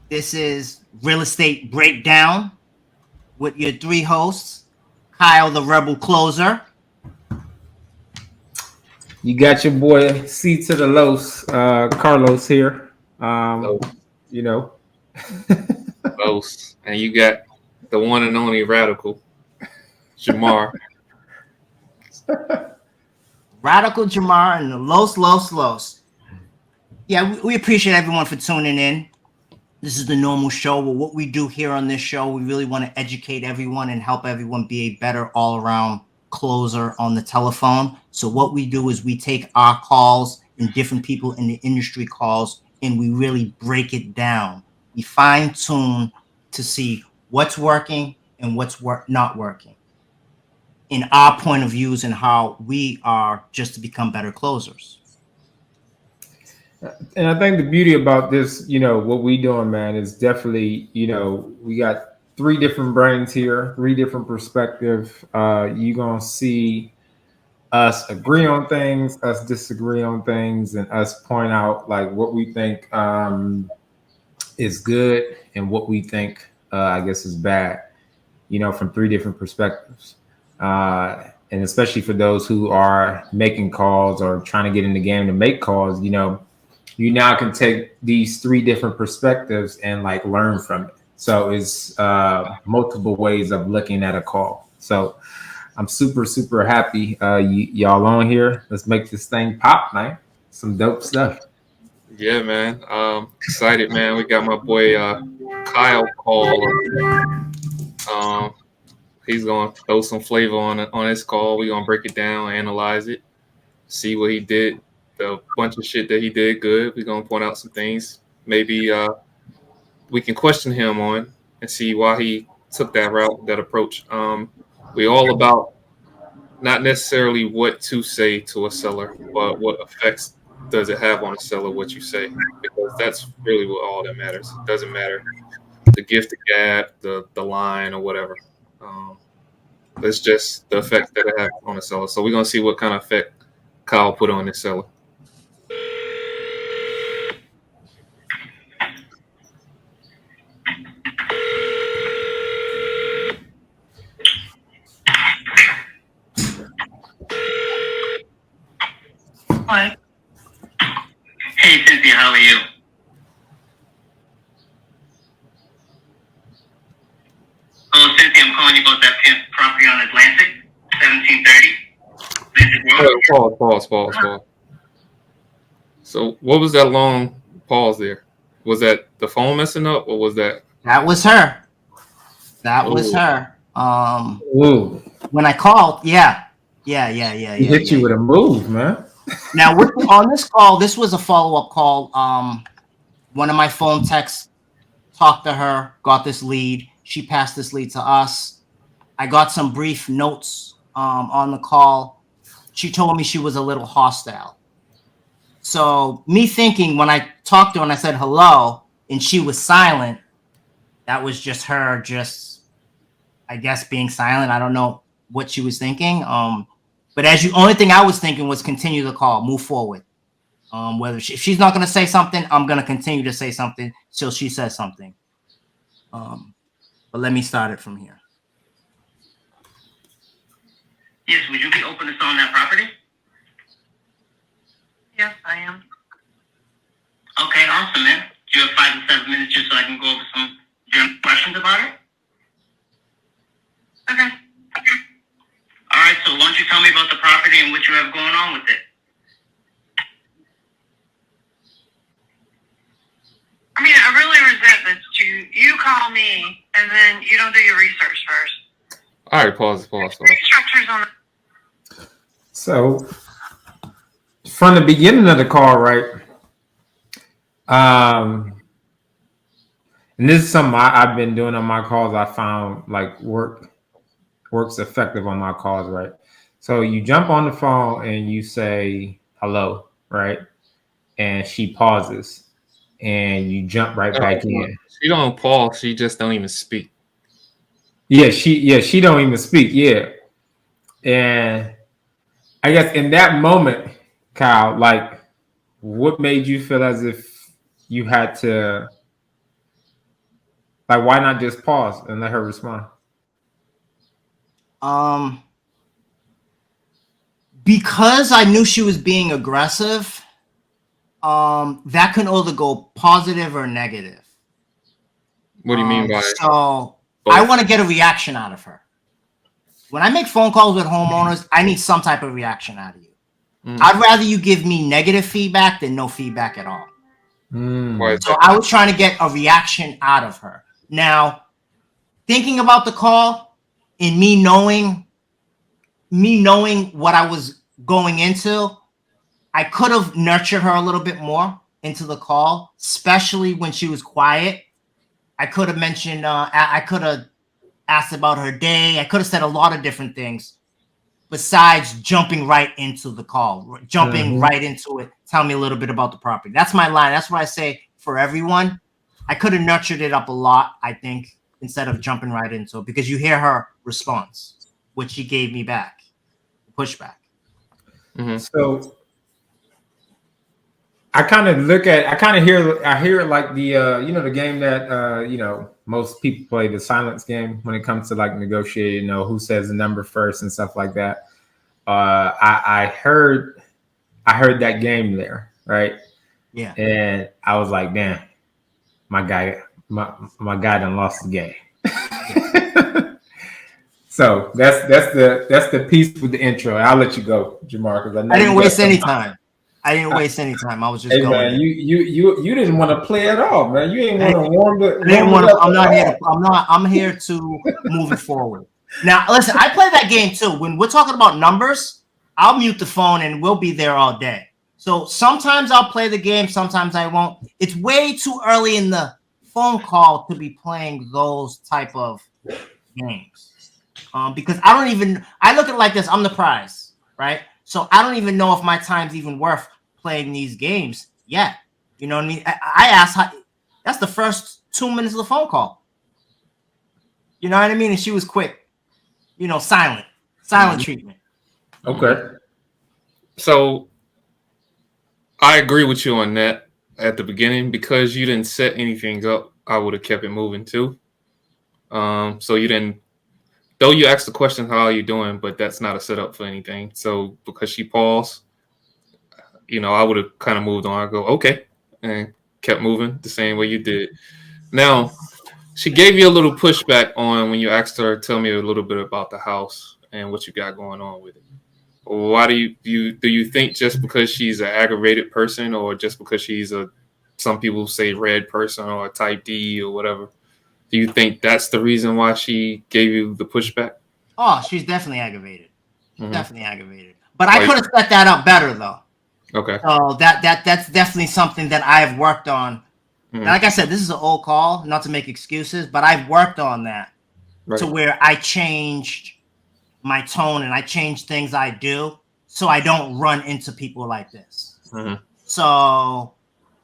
This is Real Estate Breakdown with your three hosts, Kyle the Rebel Closer. You got your boy C to the Los, Carlos here. Los, You know, Los, and you got the one and only radical, Jamar. Radical Jamar and the Los. Yeah, we appreciate everyone for tuning in. This is the normal show, but what we do here on this show, we really want to educate everyone and help everyone be a better all-around closer on the telephone. So what we do is we take our calls and different people in the industry calls, and we really break it down. We fine-tune to see what's working and what's not working in our point of views and how we are just to become better closers. and I think the beauty about this, what we doing, man, is definitely, we got three different brains here, three different perspectives. You gonna see us agree on things, us disagree on things, and us point out like what we think is good and what we think, I guess, is bad. From three different perspectives. And especially for those who are making calls or trying to get in the game to make calls, you now can take these three different perspectives and like learn from it. So it's multiple ways of looking at a call. So I'm super, super happy y'all on here. Let's make this thing pop, man. Some dope stuff. Yeah, man. Excited, man. We got my boy Kyle call. He's gonna throw some flavor on his call. We're gonna break it down, analyze it, see what he did, the bunch of shit that he did good. We're gonna point out some things. Maybe we can question him on and see why he took that route, that approach. We all about not necessarily what to say to a seller, but what effects does it have on a seller what you say, because that's really what all that matters. It doesn't matter the gift, the gap, the line, or whatever. It's just the effect that it has on a seller. So we're gonna see what kind of effect Kyle put on this seller. Hi. Hey, Cynthia, how are you? Oh, Cynthia, I'm calling you about that property on Atlantic, 1730. Pause. So what was that long pause there? Was that the phone messing up, or was that? That was her. Ooh, When I called, yeah. he hit you with a move, man. Now, on this call, this was a follow-up call. One of my phone techs talked to her, got this lead. She passed this lead to us. I got some brief notes on the call. She told me she was a little hostile. So me thinking when I talked to her and I said hello and she was silent, that was just her I guess being silent. I don't know what she was thinking. But only thing I was thinking was continue the call, move forward. If she's not going to say something, I'm going to continue to say something till she says something. But let me start it from here. Yes, would you be open to selling that property? Yes, I am. Okay, awesome, man. Do you have 5 to 7 minutes just so I can go over some general questions about it? Okay. All right, so why don't you tell me about the property and what you have going on with it? I mean, I really resent this. You call me and then you don't do your research first. All right, pause. Structures on. So from the beginning of the call, right? And this is something I've been doing on my calls. I found like works effective on my calls, right? So you jump on the phone and you say hello, right? And she pauses and you jump right back in. She don't pause. She just don't even speak. She don't even speak. Yeah. And I guess in that moment, Kyle, like what made you feel as if you had to Like, why not just pause and let her respond? Because I knew she was being aggressive, that can either go positive or negative. What do you mean by So both? I want to get a reaction out of her. When I make phone calls with homeowners, I need some type of reaction out of you. I'd rather you give me negative feedback than no feedback at all. Why is So that? I was trying to get a reaction out of her. Now, thinking about the call and me knowing what I was going into, I could have nurtured her a little bit more into the call, especially when she was quiet. I could have mentioned, I could have asked about her day. I could have said a lot of different things besides jumping right into the call, jumping right into it. Tell me a little bit about the property. That's my line. That's what I say for everyone. I could have nurtured it up a lot, I think, instead of jumping right into it, because you hear her response, which she gave me back, pushback. So I kind of hear it like the the game that most people play, the silence game, when it comes to like negotiating, who says the number first and stuff like that. I heard that game there, right? Yeah. And I was like, damn, my guy done lost the game. So that's the piece with the intro. I'll let you go, Jamar, because I didn't waste any time. I was just Hey going. man, you didn't want to play at all, man. You ain't want to warm the. I didn't want to. I'm not here. I'm here to move it forward. Now, listen. I play that game too. When we're talking about numbers, I'll mute the phone and we'll be there all day. So sometimes I'll play the game, sometimes I won't. It's way too early in the phone call to be playing those type of games. Because I look at it like this. I'm the prize, right? So I don't even know if my time's even worth playing these games yet. You know what I mean? I asked that's the first 2 minutes of the phone call. You know what I mean? And she was quick, silent treatment. Okay. So I agree with you on that at the beginning. Because you didn't set anything up, I would have kept it moving too. So you didn't, though you asked the question, how are you doing? But that's not a setup for anything. So because she paused, I would have kind of moved on. I go, okay, and kept moving the same way you did. Now, she gave you a little pushback on when you asked her, tell me a little bit about the house and what you got going on with it. Why do you think just because she's an aggravated person, or just because she's some people say red person or a type D or whatever? Do you think that's the reason why she gave you the pushback? Oh, she's definitely aggravated. Definitely aggravated. But I could have set that up better though. Okay. So that's definitely something that I have worked on. Like I said, this is an old call, not to make excuses, but I've worked on that to where I changed my tone and I changed things I do so I don't run into people like this. So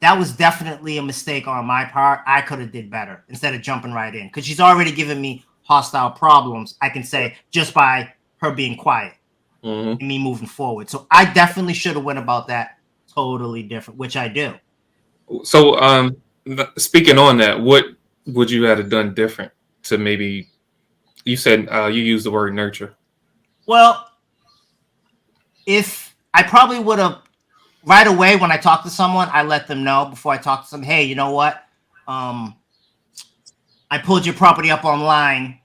that was definitely a mistake on my part. I could have did better instead of jumping right in, because she's already given me hostile problems, I can say, just by her being quiet and me moving forward. So I definitely should have went about that totally different, which I do. So speaking on that, what would you have done different to maybe, you said you used the word nurture. Well, if I probably would have right away when I talk to someone, I let them know before I talk to them, hey, you know what? I pulled your property up online.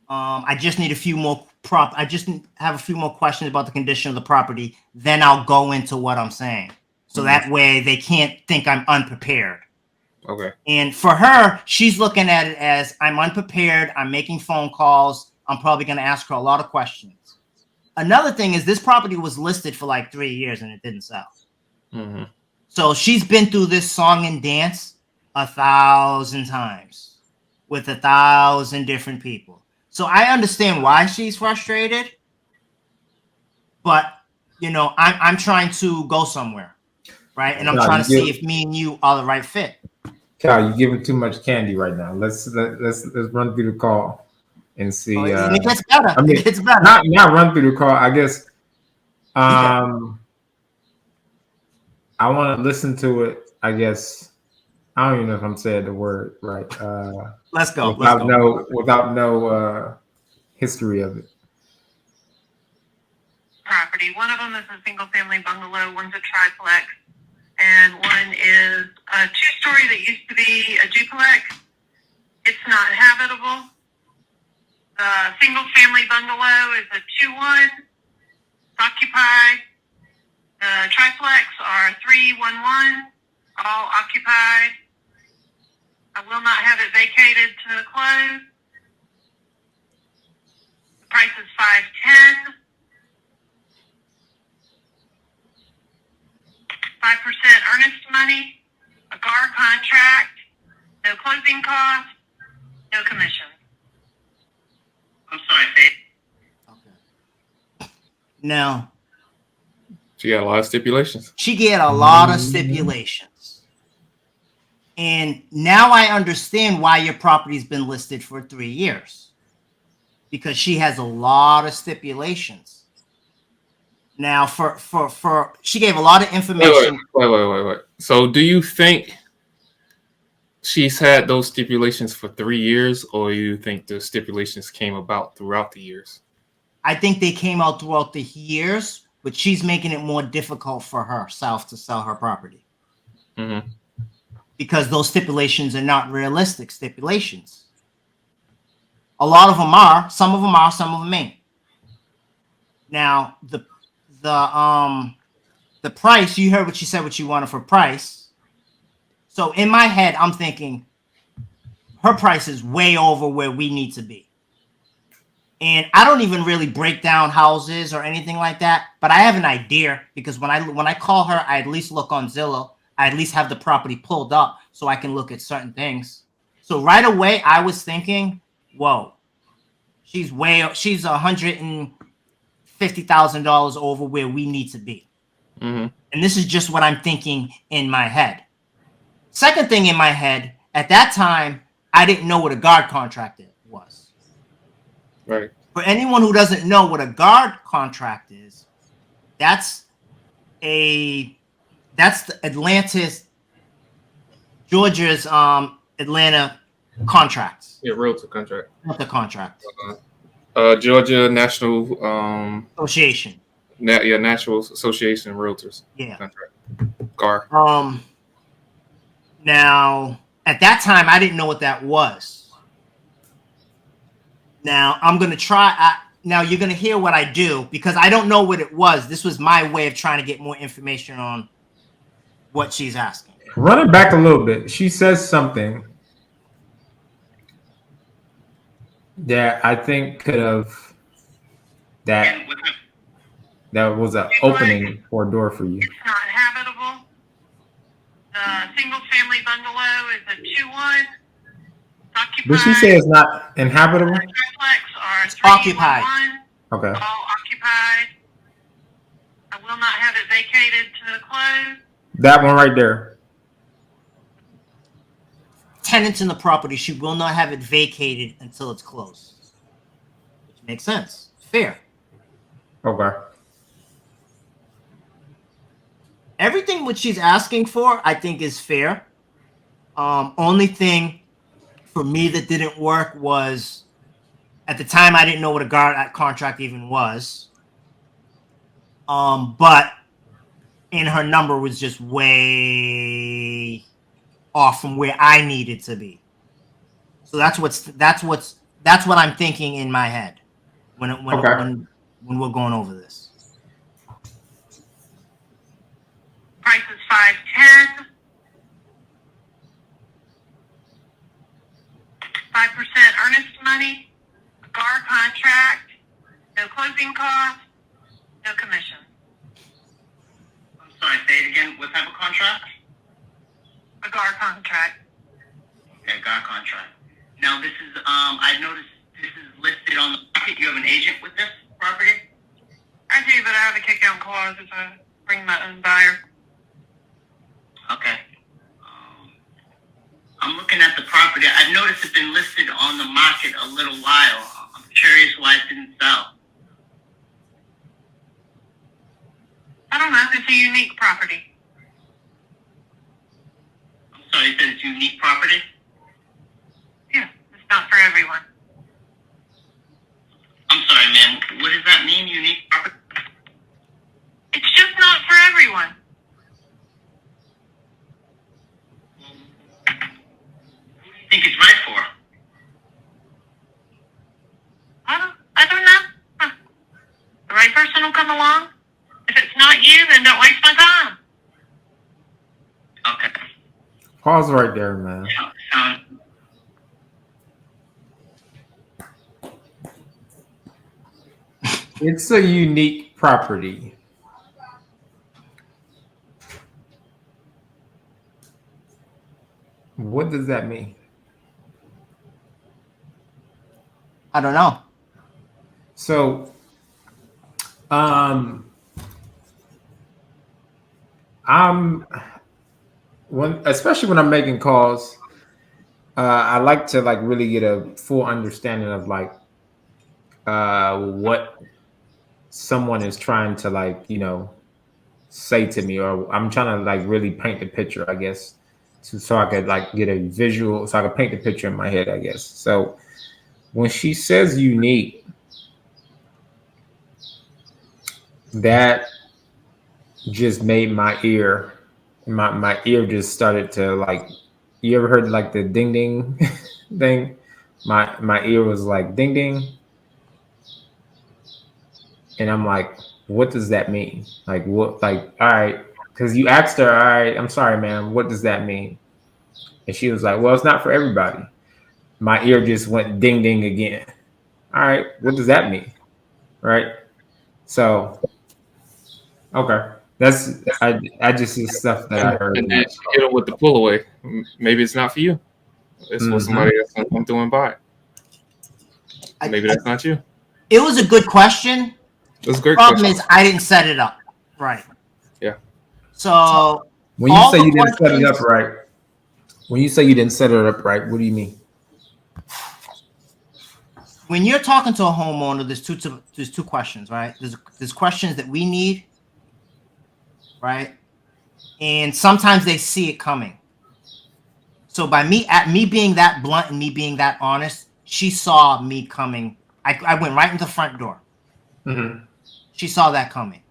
I just need a few more I just have a few more questions about the condition of the property. Then I'll go into what I'm saying. So that way they can't think I'm unprepared. Okay. And for her, she's looking at it as I'm unprepared. I'm making phone calls. I'm probably going to ask her a lot of questions. Another thing is this property was listed for like 3 years and it didn't sell. So she's been through this song and dance 1,000 times with 1,000 different people. So I understand why she's frustrated, but I'm trying to go somewhere, right? And I'm trying to see if me and you are the right fit. Cal, you're giving too much candy right now. Let's run through the call and see. And it gets better. It gets better. Not run through the call. I guess. I want to listen to it. I guess. I don't even know if I'm saying the word right. Let's go. Without no history of it. Property. One of them is a single-family bungalow. One's a triplex, and one is a two-story that used to be a duplex. It's not habitable. The single-family bungalow is a 2-1. It's occupied. The triplex are 3-1-1, all occupied. I will not have it vacated to close. The price is $510. 5% earnest money, a guard contract, no closing costs, no commission. I'm sorry, Faith. Okay. Now, She got a lot of stipulations. she get a lot of stipulations. And now I understand why your property's been listed for 3 years. Because she has a lot of stipulations. Now, for she gave a lot of information. Wait. So, do you think she's had those stipulations for 3 years, or you think the stipulations came about throughout the years? I think they came out throughout the years, but she's making it more difficult for herself to sell her property. Mm-hmm. Because those stipulations are not realistic stipulations. A lot of them are, some of them ain't. Now, the price, you heard what she said, what she wanted for price. So in my head, I'm thinking her price is way over where we need to be. And I don't even really break down houses or anything like that, but I have an idea because when I call her, I at least look on Zillow. I at least have the property pulled up so I can look at certain things. So right away, I was thinking, whoa, she's $150,000 over where we need to be. Mm-hmm. And this is just what I'm thinking in my head. Second thing in my head, at that time, I didn't know what a guard contract was. Right. For anyone who doesn't know what a guard contract is, that's the Georgia's Atlanta contracts. Yeah, realtor contract. Not the contract. Georgia National Association. National Association of Realtors. Yeah. Contract. GAR. Now at that time I didn't know what that was. Now I'm gonna try. Now you're gonna hear what I do because I don't know what it was. This was my way of trying to get more information on what she's asking. Run it back a little bit. She says something that I think could have that was an opening or a door for you. It's not habitable. The single-family bungalow is a 2-1. It's occupied. Did she say it's not inhabitable? The triplex are It's occupied. 3-1-1, Okay. all occupied. I will not have it vacated to close. That one right there. Tenants in the property, she will not have it vacated until it's closed. Which makes sense. Fair. Okay. Everything which she's asking for, I think, is fair. Only thing for me that didn't work was at the time I didn't know what a guard contract even was. But in her number was just way off from where I needed to be. So that's what I'm thinking in my head when we're going over this. Price is $510. 5% earnest money, a guard contract, no closing costs, no commission. I'm sorry, say it again. What type of contract? A guard contract. Okay, guard contract. Now this is I noticed this is listed on the market. You have an agent with this property? I do, but I have a kick-out clause if I bring my own buyer. Okay. I'm looking at the property. I've noticed it's been listed on the market a little while. I'm curious why it didn't sell. I don't know. It's a unique property. I'm sorry, you said it's unique property? Yeah, it's not for everyone. I'm sorry, ma'am. What does that mean, unique property? It's just not for everyone. Who do you think it's right for? I don't know. Huh. The right person will come along. If it's not you, then don't waste my time. Okay. Pause right there, man. Sounds It's a unique property. What does that mean? I don't know. So, I'm especially when I'm making calls, I like to like really get a full understanding of like what someone is trying to like say to me, or I'm trying to like really paint the picture, I guess, so I could like get a visual, so I could paint the picture in my head, I guess. So when she says unique, that just made my ear just started to like, you ever heard like the ding ding thing? My ear was like ding ding, and I'm like, what does that mean? Like what? Like, all right, because you asked her, all right, I'm sorry, ma'am, what does that mean? And she was like, well, it's not for everybody. My ear just went ding ding again. All right, what does that mean? Right. So, okay, that's I just see stuff that I heard. And then she hit him with the pull away. Maybe it's not for you. It's for somebody else I'm doing by. Maybe that's not you. It was a good question. That's a great Problem question. is, I didn't set it up right. Yeah. So When you all say the you didn't set it up questions- right, when you say you didn't set it up right, what do you mean? when you're talking to a homeowner, there's two questions, right? There's questions that we need, right? And sometimes they see it coming. So by me being that blunt and me being that honest, she saw me coming. I went right into the front door. Mm-hmm. She saw that coming.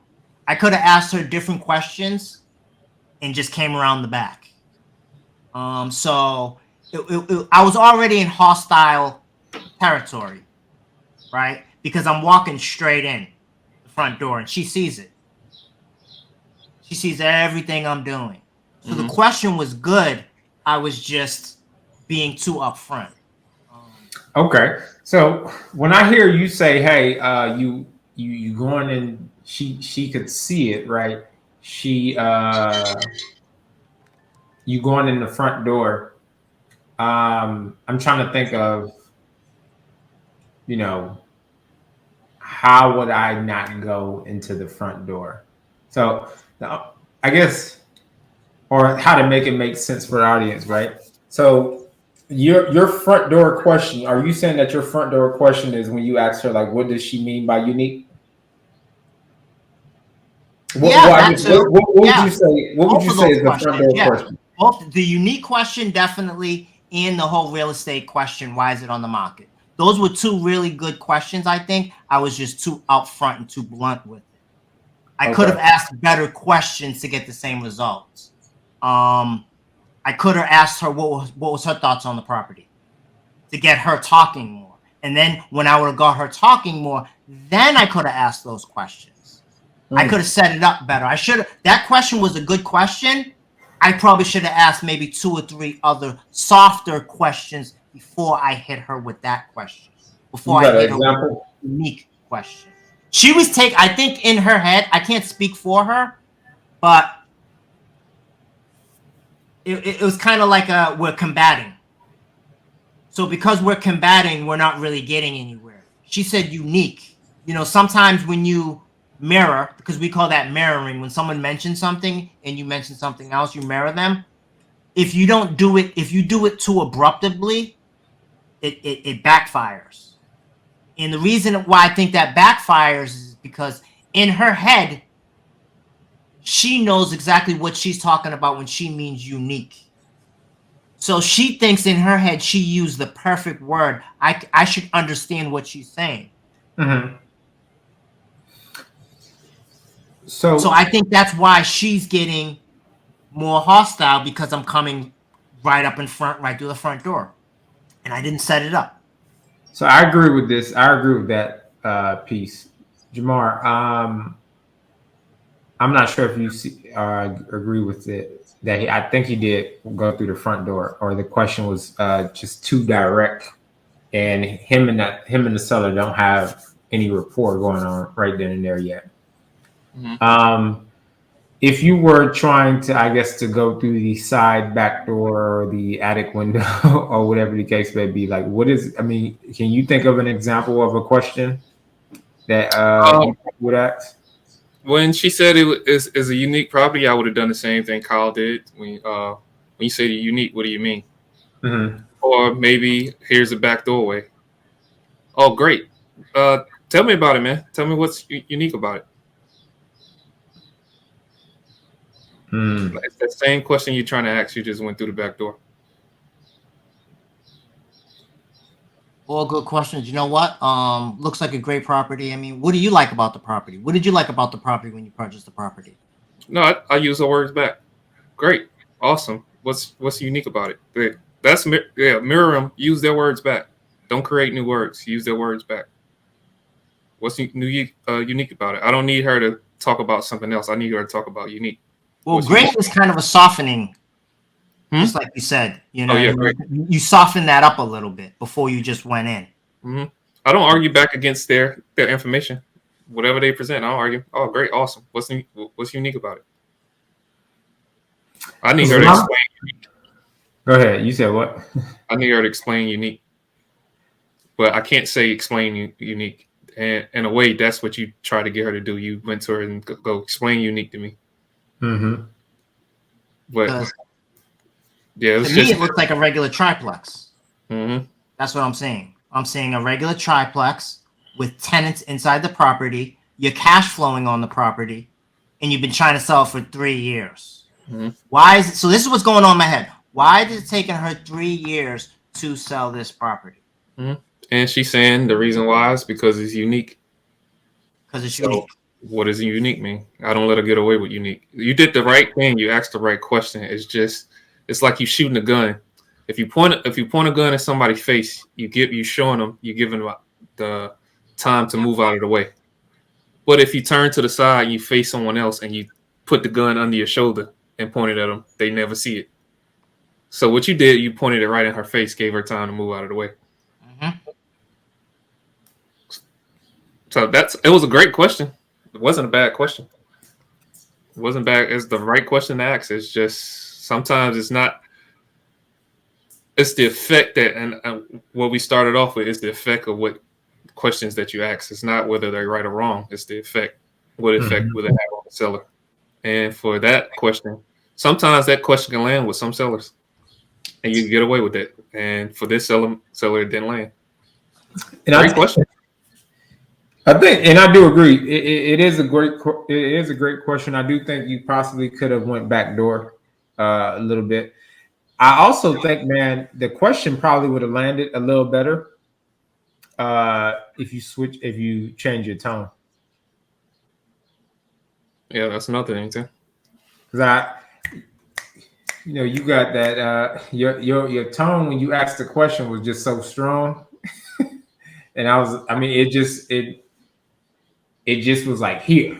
I could have asked her different questions and just came around the back. So I was already in hostile territory, right? Because I'm walking straight in the front door and she sees it. She sees everything I'm doing. So the question was good. I was just being too upfront. Okay, so when I hear you say, "Hey, you going in," she could see it, right? You going in the front door. I'm trying to think of, how would I not go into the front door? So now, I guess, or how to make it make sense for the audience, right? So your front door question, are you saying that your front door question is when you ask her, like, what does she mean by unique? What would you say? What would you say is the front door question? Both the unique question, definitely, and the whole real estate question. Why is it on the market? Those were two really good questions. I think I was just too upfront and too blunt with it. I could have asked better questions to get the same results. I could have asked her what was her thoughts on the property to get her talking more. And then when I would have got her talking more, then I could have asked those questions. I could have set it up better. That question was a good question. I probably should have asked maybe 2 or 3 other softer questions before I hit her with that question. Before I hit her with a unique question. She was I think in her head, I can't speak for her, but it was kind of like we're combating. So because we're combating, we're not really getting anywhere. She said unique. Sometimes when you mirror, because we call that mirroring, when someone mentions something and you mention something else, you mirror them. If you do it too abruptly, it backfires. And the reason why I think that backfires is because in her head, she knows exactly what she's talking about when she means unique. So she thinks in her head she used the perfect word. I should understand what she's saying. Mm-hmm. So I think that's why she's getting more hostile, because I'm coming right up in front, right through the front door, and I didn't set it up. So I agree with this. I agree with that piece, Jamar. I'm not sure if you agree with it. I think he did go through the front door, or the question was just too direct, and him and the seller don't have any rapport going on right then and there yet. Mhm. If you were trying to, I guess, to go through the side back door or the attic window or whatever the case may be, like, what is? I mean, can you think of an example of a question that you would ask? When she said is a unique property, I would have done the same thing Kyle did. When you say unique, what do you mean? Mm-hmm. Or maybe here's a back doorway. Oh, great. Tell me about it, man. Tell me what's unique about it. Mm. It's the same question you're trying to ask. You just went through the back door. All good questions. You know what? Looks like a great property. I mean, what do you like about the property? What did you like about the property when you purchased the property? No, I use the words back. Great, awesome. What's unique about it? Great. Mirror them. Use their words back. Don't create new words. Use their words back. What's unique about it? I don't need her to talk about something else. I need her to talk about unique. Well, What's great unique? is kind of a softening, Hmm? just like you said. You know, Oh, yeah, great. you soften that up a little bit before you just went in. Hmm. I don't argue back against their information. Whatever they present, I don't argue. Oh, great, awesome. What's unique about it? I need her to explain. Go ahead. You said what? I need her to explain unique, but I can't say explain unique. And in a way, that's what you try to get her to do. You went to her and go explain unique to me. Mm-hmm. But 'Cause yeah, it to was me, just. it looks like a regular triplex. Mm-hmm. That's what I'm saying. I'm saying a regular triplex with tenants inside the property. You're cash flowing on the property, and you've been trying to sell it for 3 years. Mm-hmm. Why is it? So this is what's going on in my head. Why is it taking her 3 years to sell this property? Mm-hmm. And she's saying the reason why is because it's unique. Because it's So, unique. what does unique mean? I don't let her get away with unique. You did the right thing. You asked the right question. It's like you shooting a gun. If you point a gun at somebody's face, you giving them the time to move out of the way. But if you turn to the side and you face someone else and you put the gun under your shoulder and point it at them, they never see it. So what you did, you pointed it right in her face, gave her time to move out of the way. Mm-hmm. So it was a great question. It wasn't a bad question. It wasn't bad. It's the right question to ask. It's just sometimes it's not. It's the effect that, and what we started off with is the effect of what questions that you ask. It's not whether they're right or wrong. It's the effect. What effect will it have on the seller? And for that question, sometimes that question can land with some sellers, and you can get away with it. And for this seller, it didn't land. And Great question. I think, and I do agree. It is a great question. I do think you possibly could have went backdoor a little bit. I also think, man, the question probably would have landed a little better if you change your tone. Yeah, that's another thing too. Because you got that your tone when you asked the question was just so strong, and it just was like here.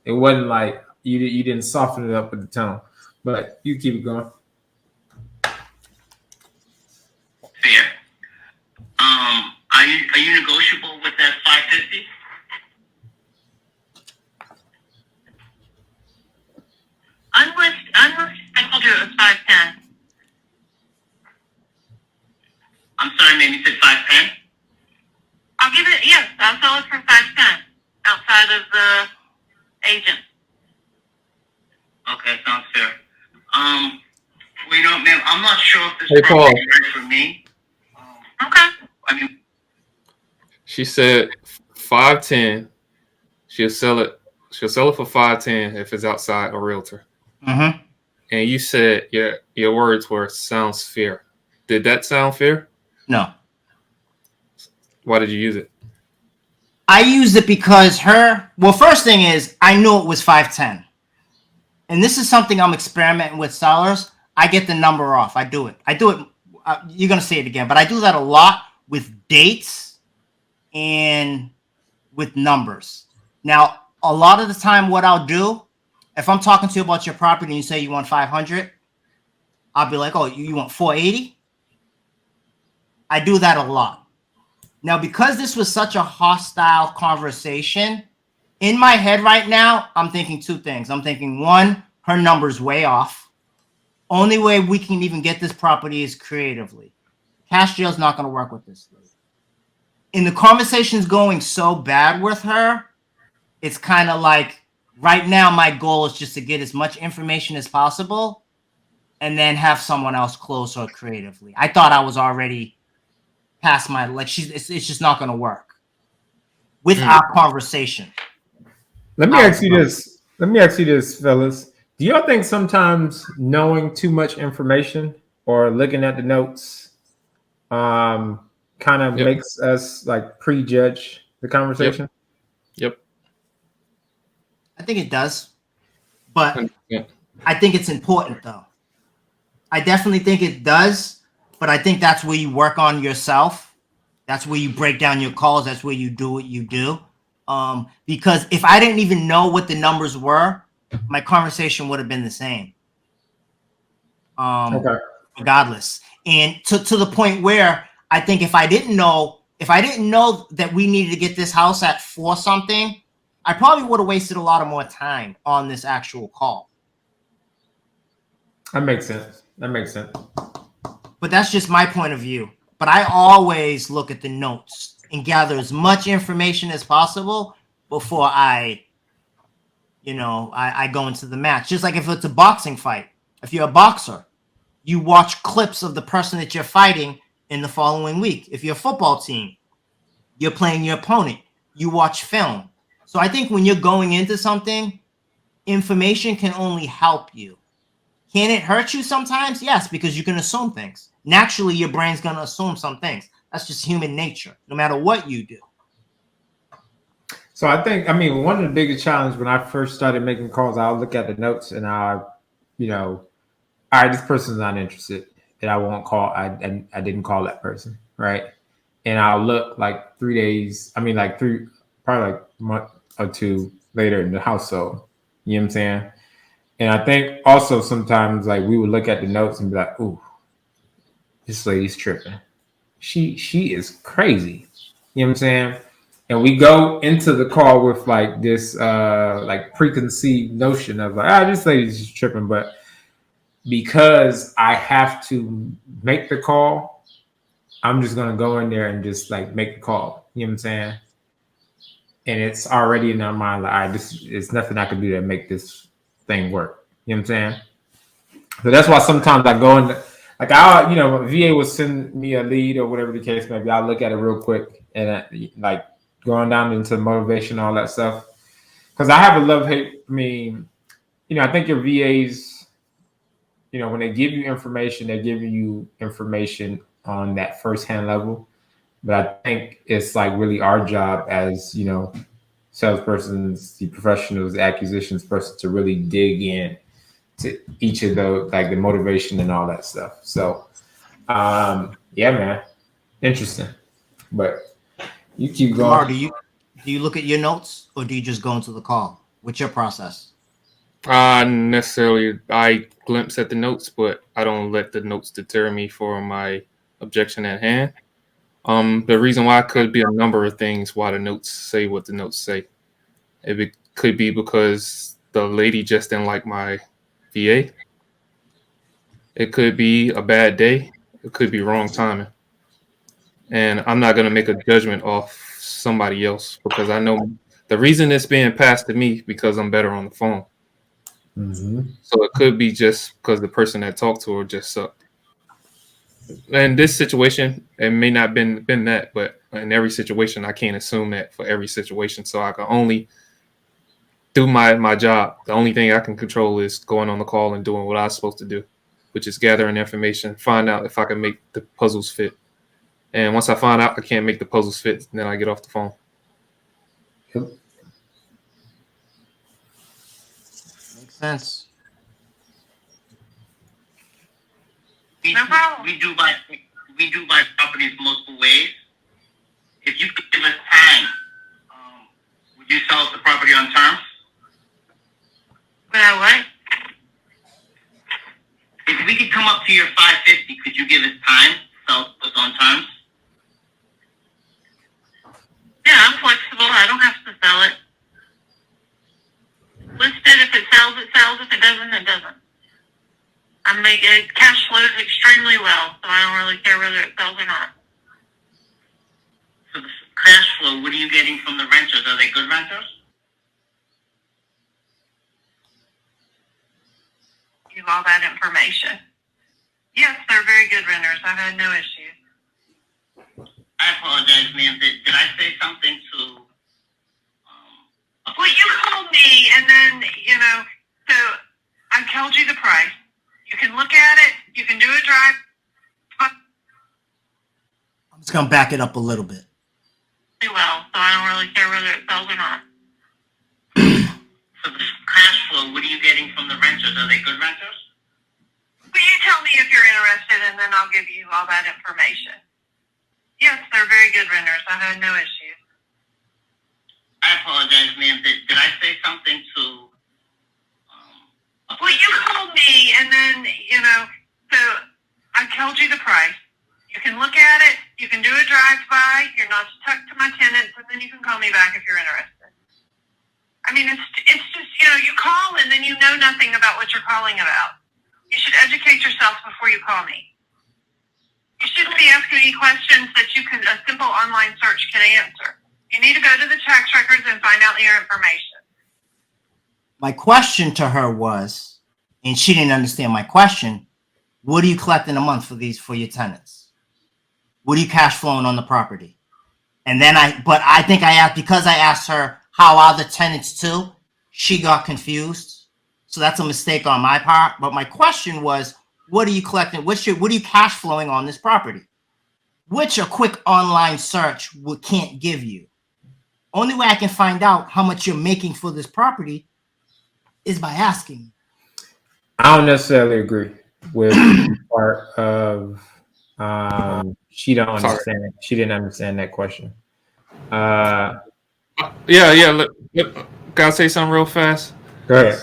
It wasn't like you didn't soften it up with the tone, but you keep it going. Fair. Are you negotiable with that 550? I told you it was 510. I'm sorry, ma'am. You said 510. I'll give it, yes, I'll sell it for 510 outside of the agent. Okay, sounds fair. Well, ma'am, I'm not sure if this Hey, property Paul. is right for me. Okay. I mean, She said 510. She'll sell it for 510 if it's outside a realtor. Mm-hmm. and you said your words were sounds fair. Did that sound fair? No. Why did you use it? I used it because first thing is I knew it was 510. And this is something I'm experimenting with sellers. I get the number off. I do it. You're going to say it again, but I do that a lot with dates and with numbers. Now, a lot of the time what I'll do, if I'm talking to you about your property and you say you want 500, I'll be like, oh, you want 480? I do that a lot. Now, because this was such a hostile conversation, in my head right now, I'm thinking two things. I'm thinking, one, her number's way off. Only way we can even get this property is creatively. Cash Jail's not going to work with this. And the conversation's going so bad with her, it's kind of like, right now, my goal is just to get as much information as possible and then have someone else close her creatively. I thought I was already past my, it's just not going to work with our conversation. Let me ask you this, fellas. Do y'all think sometimes knowing too much information or looking at the notes kind of makes us like prejudge the conversation? Yep. I think it does, but Yep. I think it's important though. I definitely think it does, but I think that's where you work on yourself. That's where you break down your calls. That's where you do what you do. Because if I didn't even know what the numbers were, my conversation would have been the same. Regardless. And to the point where I think if I didn't know that we needed to get this house at 4 something, I probably would have wasted a lot of more time on this actual call. That makes sense. But that's just my point of view. But I always look at the notes and gather as much information as possible before I go into the match. Just like if it's a boxing fight. If you're a boxer, you watch clips of the person that you're fighting in the following week. If you're a football team, you're playing your opponent. You watch film. So I think when you're going into something, information can only help you. Can it hurt you sometimes? Yes, because you can assume things. Naturally, your brain's going to assume some things. That's just human nature, no matter what you do. So one of the biggest challenges when I first started making calls, I'll look at the notes and all right, this person's not interested, and I won't call. I didn't call that person, right? And I'll look like 3 days. Probably like a month or 2 later in the household. You know what I'm saying? And I think also sometimes like we would look at the notes and be like, "Ooh, this lady's tripping. She is crazy." You know what I'm saying? And we go into the call with like this like preconceived notion of like, this lady's just tripping. But because I have to make the call, I'm just gonna go in there and just like make the call. You know what I'm saying? And it's already in our mind like, all right, it's nothing I can do to make this thing work. You know what I'm saying? So that's why sometimes I go in, like VA will send me a lead or whatever the case may be. I'll look at it real quick and like going down into motivation, all that stuff. Because I have a love-hate. I think your VAs, when they give you information, they're giving you information on that first-hand level. But I think it's like really our job as, salespersons, the professionals, the acquisitions person to really dig in to each of those, like the motivation and all that stuff. So, yeah, man, interesting. But you keep going. Lamar, do you look at your notes or do you just go into the call? What's your process? Necessarily, I glimpse at the notes, but I don't let the notes deter me for my objection at hand. The reason why could be a number of things why the notes say what the notes say. It could be because the lady just didn't like my VA. It could be a bad day. It could be wrong timing. And I'm not going to make a judgment off somebody else because I know the reason it's being passed to me because I'm better on the phone. Mm-hmm. So it could be just because the person that talked to her just sucked. In this situation, it may not been that, but in every situation, I can't assume that for every situation. So I can only do my job. The only thing I can control is going on the call and doing what I'm supposed to do, which is gathering information, find out if I can make the puzzles fit. And once I find out I can't make the puzzles fit, then I get off the phone. Makes sense. No problem. We do buy properties multiple ways. If you could give us time, would you sell us the property on terms? What? If we could come up to your 550, could you give us time to sell us on terms? Yeah, I'm flexible. I don't have to sell it. Listed. If it sells, it sells. If it doesn't, it doesn't. It cash flows extremely well, so I don't really care whether it sells or not. So the cash flow, what are you getting from the renters? Are they good renters? Give all that information. Yes, they're very good renters. I've had no issues. I apologize, ma'am. Did I say something to? Well, you called me, and then, so I told you the price. You can look at it. You can do a drive. I'm just gonna back it up a little bit. Well, so I don't really care whether it sells or not. So the cash flow, what are you getting from the renters? Are they good renters? Will you tell me if you're interested, and then I'll give you all that information. Yes, they're very good renters. I've had no issues. I apologize, ma'am. Did I say something to? Well, you called me, and then, so I told you the price. You can look at it. You can do a drive-by. You're not stuck to my tenants, and then you can call me back if you're interested. I mean, it's just, you call, and then you know nothing about what you're calling about. You should educate yourself before you call me. You shouldn't be asking me questions that a simple online search can answer. You need to go to the tax records and find out your information. My question to her was, and she didn't understand my question, what are you collecting a month for your tenants? What are you cash flowing on the property? And then I think I asked, because I asked her, how are the tenants too? She got confused. So that's a mistake on my part. But my question was, what are you collecting? What are you cash flowing on this property? Which a quick online search can't give you. Only way I can find out how much you're making for this property is by asking. I don't necessarily agree with the part of she don't understand. She didn't understand that question. Yeah. Can I say something real fast? Go ahead.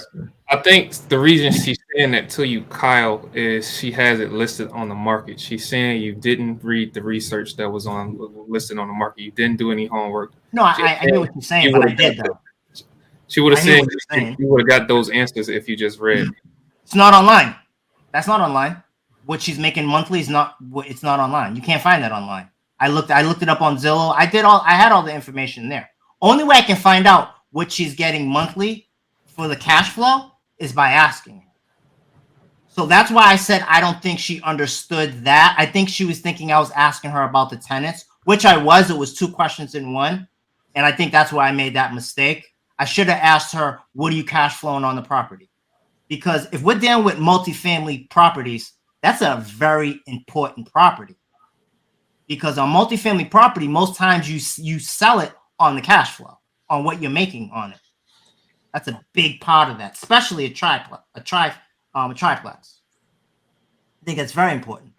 I think the reason she's saying that to you, Kyle, is she has it listed on the market. She's saying you didn't read the research that was listed on the market. You didn't do any homework. No, I know what you're saying, but I did though. She would have said saying. you would have got those answers if you just read. It's not online. That's not online. What she's making monthly is not. It's not online. You can't find that online. I looked it up on Zillow. I had all the information there. Only way I can find out what she's getting monthly for the cash flow is by asking her. So that's why I said I don't think she understood that. I think she was thinking I was asking her about the tenants, which I was. It was two questions in one. And I think that's why I made that mistake. I should have asked her, what are you cash flowing on the property? Because if we're dealing with multifamily properties, that's a very important property. Because on multifamily property, most times you sell it on the cash flow, on what you're making on it. That's a big part of that, especially a triplex. I think that's very important.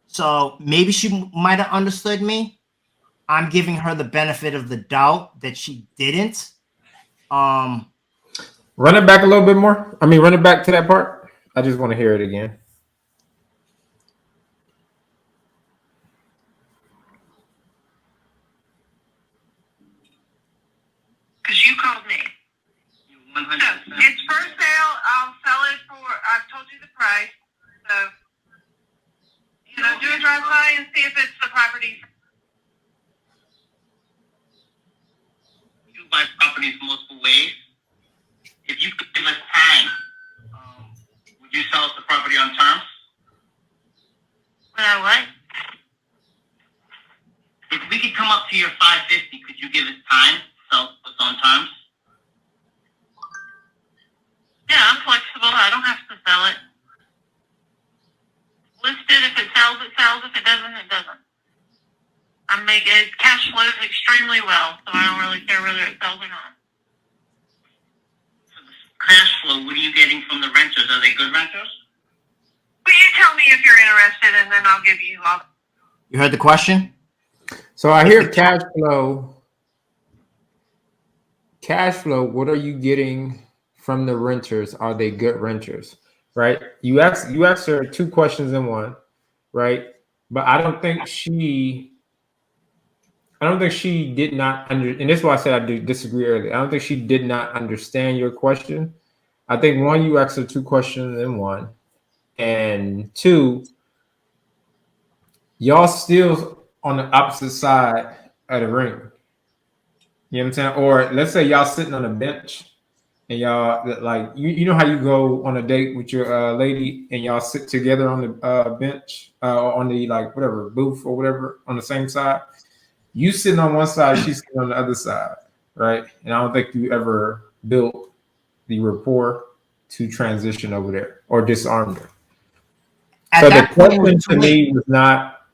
So maybe she might have understood me. I'm giving her the benefit of the doubt that she didn't. Run it back a little bit more. Run it back to that part. I just want to hear it again. Because you called me. 100%. So it's for sale. I'll sell it I've told you the price. So, do a drive-by and see if it's the property. You buy properties multiple ways. If you could give us time, would you sell us the property on terms? What? If we could come up to your 550, could you give us time to sell us on terms? Yeah, I'm flexible. I don't have to sell it. List it. If it sells, it sells. If it doesn't, it doesn't. It cash flows extremely well, so I don't really care whether it sells or not. So the cash flow, what are you getting from the renters? Are they good renters? But you tell me if you're interested, and then I'll give you all. You heard the question? So I hear cash flow. Cash flow, what are you getting from the renters? Are they good renters? Right? You asked her two questions in one, right? But I don't think she did not and this is why I said I do disagree earlier. I don't think she did not understand your question. I think one, you asked her two questions in one, and two, y'all still on the opposite side of the ring. You know what I'm saying? Or let's say y'all sitting on a bench and y'all like you know how you go on a date with your lady and y'all sit together on the bench or on the like whatever booth or whatever on the same side. You sitting on one side, she's sitting on the other side, right? And I don't think you ever built the rapport to transition over there or disarmed her. So the question to me was not,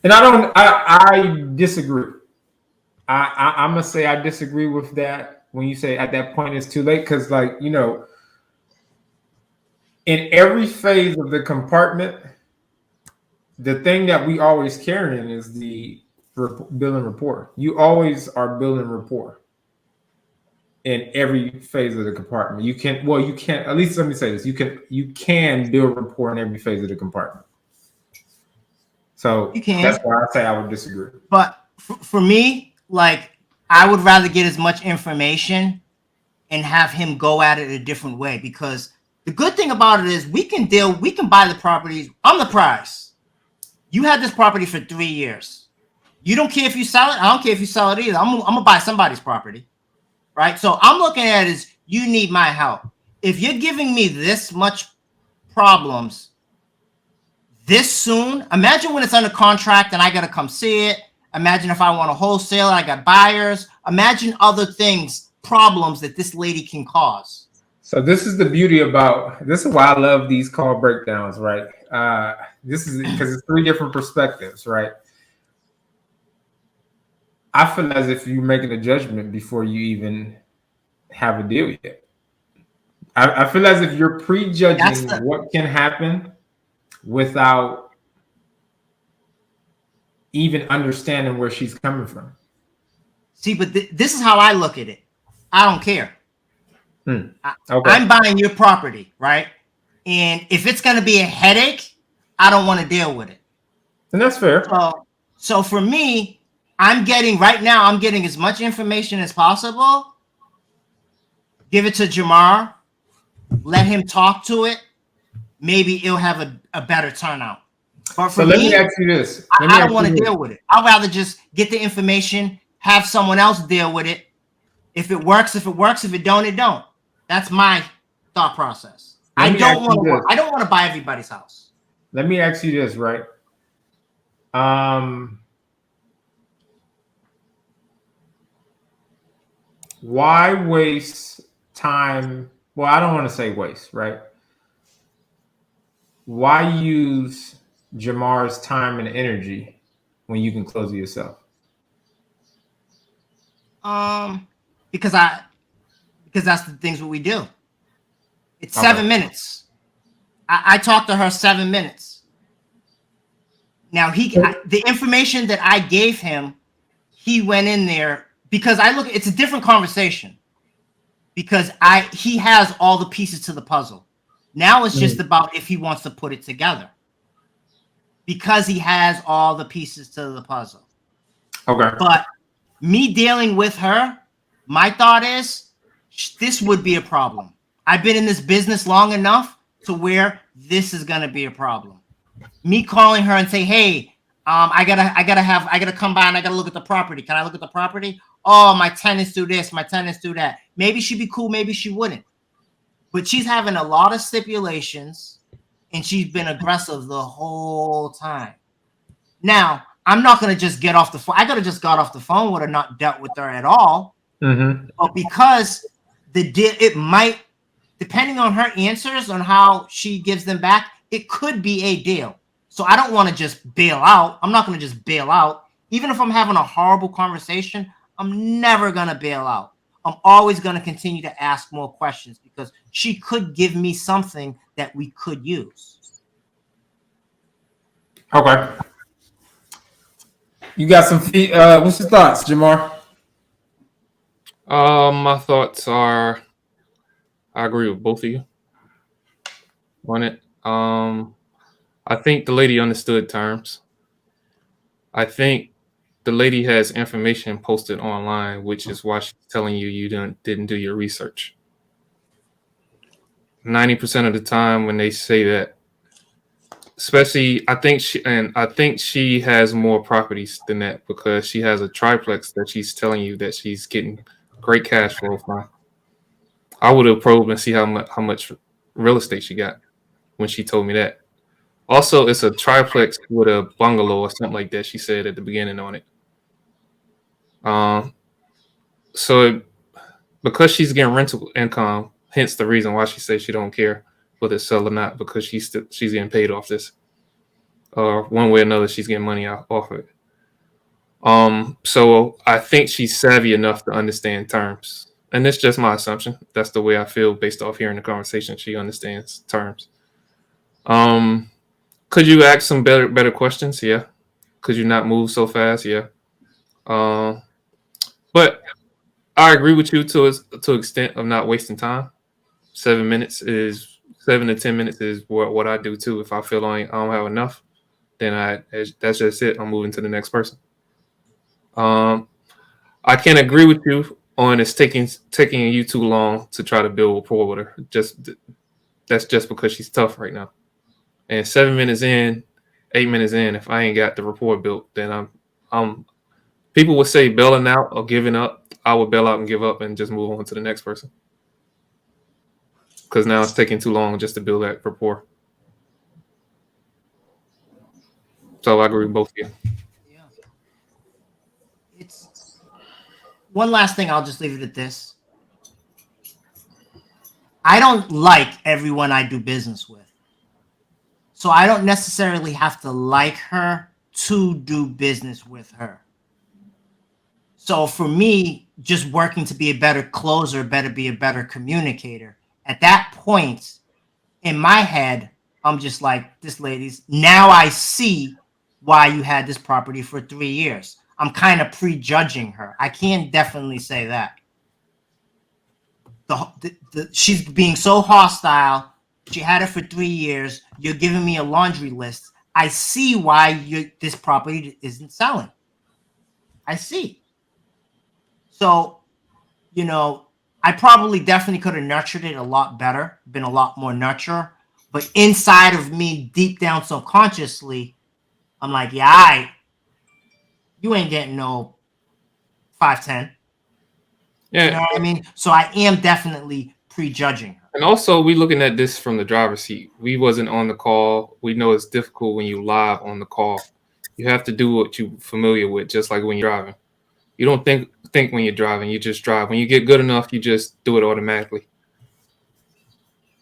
and I disagree. I'm gonna say I disagree with that when you say at that point it's too late, because like, you know, in every phase of the compartment, the thing that we always carrying is the building rapport. You always are building rapport in every phase of the compartment. You can't, at least let me say this, you can build rapport in every phase of the compartment. So that's why I say I would disagree. But for me, like, I would rather get as much information and have him go at it a different way, because the good thing about it is we can buy the properties on the price. You had this property for 3 years. You don't care if you sell it. I don't care if you sell it either. I'm gonna buy somebody's property, right? So I'm looking at it as you need my help. If you're giving me this much problems this soon, imagine when it's under contract and I gotta come see it. Imagine if I want to wholesale, I got buyers. Imagine other things, problems that this lady can cause. So this is the beauty about, this is why I love these call breakdowns, right? This is because it's three different perspectives, right? I feel as if you're making a judgment before you even have a deal yet. I feel as if you're prejudging what can happen without even understanding where she's coming from. See, but this is how I look at it. I don't care. Okay. I'm buying your property, right? And if it's going to be a headache, I don't want to deal with it. And that's fair. So for me, I'm getting as much information as possible. Give it to Jamar. Let him talk to it. Maybe it'll have a better turnout. But for let me ask you this. I don't want to deal with it. I'd rather just get the information, have someone else deal with it. If it works, if it works. If it don't, it don't. That's my thought process. I don't want to buy everybody's house. Let me ask you this, right? Why waste time? Well, I don't want to say waste, right? Why use Jamar's time and energy when you can close it yourself? Because that's the things what we do. It's 7 minutes. I talked to her 7 minutes. Now the information that I gave him, he went in there because it's a different conversation because he has all the pieces to the puzzle. Now it's just about if he wants to put it together because he has all the pieces to the puzzle. Okay. But me dealing with her, my thought is this would be a problem. I've been in this business long enough to where this is going to be a problem. Me calling her and say, hey, I gotta come by and I gotta look at the property. Can I look at the property? Oh, my tenants do this, my tenants do that. Maybe she'd be cool, maybe she wouldn't. But she's having a lot of stipulations and she's been aggressive the whole time. Now, I'm not gonna just get off the phone. I could have just got off the phone with her, not dealt with her at all. Mm-hmm. But because the depending on her answers on how she gives them back, it could be a deal. So I don't want to just bail out. I'm not going to just bail out. Even if I'm having a horrible conversation, I'm never going to bail out. I'm always going to continue to ask more questions because she could give me something that we could use. Okay. You got some what's your thoughts, Jamar? My thoughts are, I agree with both of you on it. I think the lady understood terms. I think the lady has information posted online, which is why she's telling you you didn't do your research. 90% of the time when they say that, especially I think she has more properties than that because she has a triplex that she's telling you that she's getting great cash flow from. I would have probed and see how much real estate she got when she told me that. Also, it's a triplex with a bungalow or something like that. She said at the beginning on it. So because she's getting rental income, hence the reason why she says she don't care whether it's sell or not, because she's getting paid off this, or one way or another, she's getting money off of it. So I think she's savvy enough to understand terms, and it's just my assumption. That's the way I feel based off hearing the conversation. She understands terms. Could you ask some better questions? Yeah. Could you not move so fast? Yeah. But I agree with you to extent of not wasting time. 7 to 10 minutes is what I do too. If I feel I don't have enough, then that's just it. I'm moving to the next person. I can agree with you on it's taking you too long to try to build rapport with her. That's just because she's tough right now. And 7 minutes in, 8 minutes in, if I ain't got the rapport built, then I'm. People would say bailing out or giving up. I would bail out and give up and just move on to the next person. Because now it's taking too long just to build that rapport. So I agree with both of you. Yeah. It's one last thing. I'll just leave it at this. I don't like everyone I do business with. So I don't necessarily have to like her to do business with her. So for me, just working to be a better closer, better be a better communicator. At that point, in my head, I'm just like, this lady's, now I see why you had this property for 3 years. I'm kind of prejudging her. I can definitely say that. She's being so hostile. She had it for 3 years. You're giving me a laundry list. I see why this property isn't selling. I see. So, I probably definitely could have nurtured it a lot better, been a lot more nurturer. But inside of me, deep down subconsciously, I'm like, yeah, you ain't getting no 510. Yeah. You know what I mean? So I am definitely prejudging her. And also, we looking at this from the driver's seat. We wasn't on the call. We know it's difficult when you live on the call. You have to do what you're familiar with, just like when you're driving. You don't think when you're driving. You just drive. When you get good enough, you just do it automatically.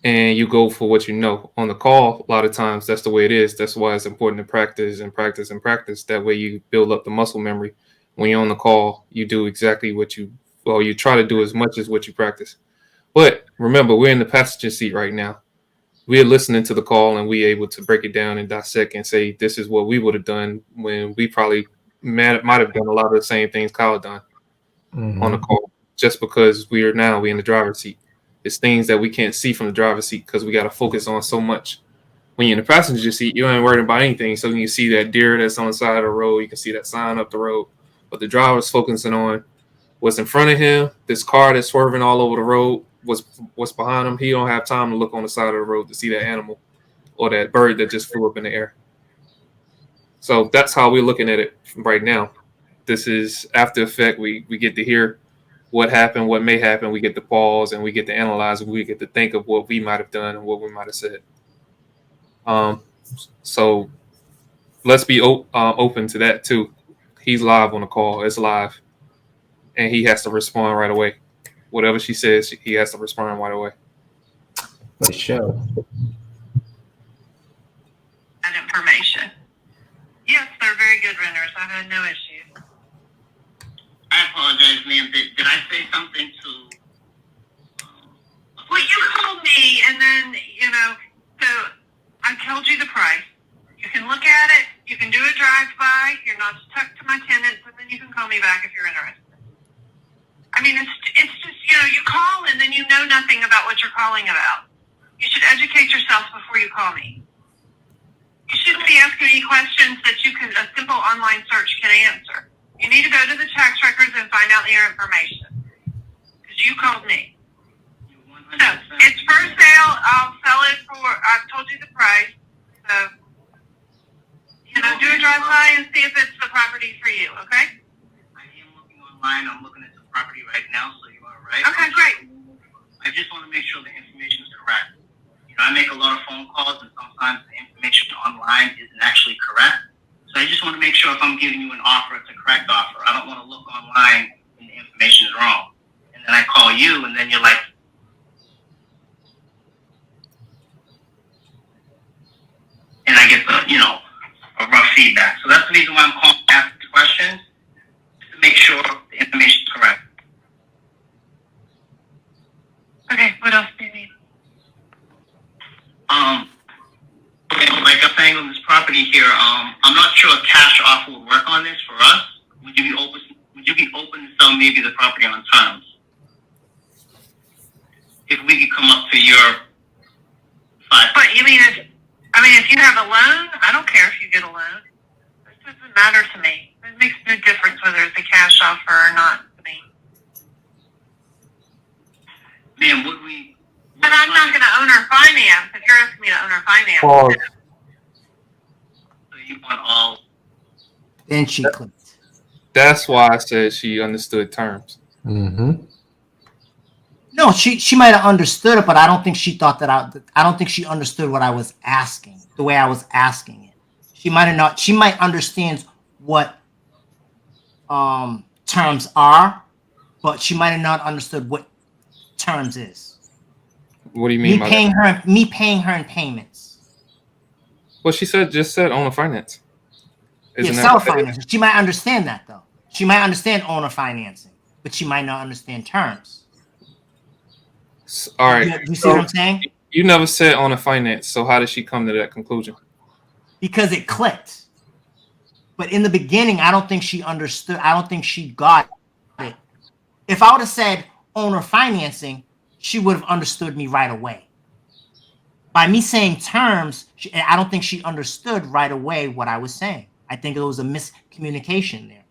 And you go for what you know. On the call, a lot of times, that's the way it is. That's why it's important to practice and practice and practice. That way you build up the muscle memory. When you're on the call, you do exactly you try to do as much as what you practice. But remember, we're in the passenger seat right now. We're listening to the call and we're able to break it down and dissect and say, this is what we would have done when we probably might have done a lot of the same things Kyle done on the call, just because we're in the driver's seat. It's things that we can't see from the driver's seat because we got to focus on so much. When you're in the passenger seat, you ain't worried about anything. So you can see that deer that's on the side of the road. You can see that sign up the road. But the driver's focusing on what's in front of him, this car that's swerving all over the road, what's behind him. He don't have time to look on the side of the road to see that animal or that bird that just flew up in the air. So that's how we're looking at it right now. This is after effect. We get to hear what happened, what may happen. We get to pause and we get to analyze. We get to think of what we might have done and what we might have said. So let's be open to that too. He's live on the call. It's live. And he has to respond right away. Whatever she says, he has to respond right away. for sure. That information. Yes, they're very good renters. I've had no issues. I apologize, ma'am. Did I say something to? Well, you called me, and then, so I told you the price. You can look at it. You can do a drive-by. You're not stuck to my tenants, and then you can call me back if you're interested. I mean, it's just, you call, and then you know nothing about what you're calling about. You should educate yourself before you call me. You shouldn't be asking me questions that a simple online search can answer. You need to go to the tax records and find out your information. Because you called me. So, it's for sale. I'll sell it I've told you the price. So, do a drive-by and see if it's the property for you, okay? I am looking online. I'm looking at the property right now, so you are right. Okay, great. I just want to make sure the information is correct. I make a lot of phone calls, and sometimes the information online isn't actually correct. So I just want to make sure if I'm giving you an offer, it's a correct offer. I don't want to look online and the information is wrong. And then I call you, and then you're like, and I get a rough feedback. So that's the reason why I'm calling to ask questions, to make sure the information is correct. Okay, what else do you need? Like I'm saying on this property here, I'm not sure a cash offer would work on this for us. Would you be open to sell maybe the property on terms? If we could come up to your 5. But you mean if you have a loan, I don't care if you get a loan. This doesn't matter to me. It makes no difference whether it's a cash offer or not to me. Ma'am, would we? But I'm not going to owner finance if you're asking me to owner finance. Pause. So you want all? Then she clicked. That's why I said she understood terms. Mm-hmm. No, she might have understood it, but I don't think she thought that I don't think she understood what I was asking, the way I was asking it. She might have not. She might understand what terms are, but she might have not understood what terms is. What do you mean by that? Me paying her in payments. Well, she just said owner finance. Yeah, seller financing. She might understand that though. She might understand owner financing, but she might not understand terms. All right. You see what I'm saying? You never said owner finance, so how did she come to that conclusion? Because it clicked. But in the beginning, I don't think she understood. I don't think she got it. If I would have said owner financing, she would have understood me right away. By me saying terms, I don't think she understood right away what I was saying. I think it was a miscommunication there.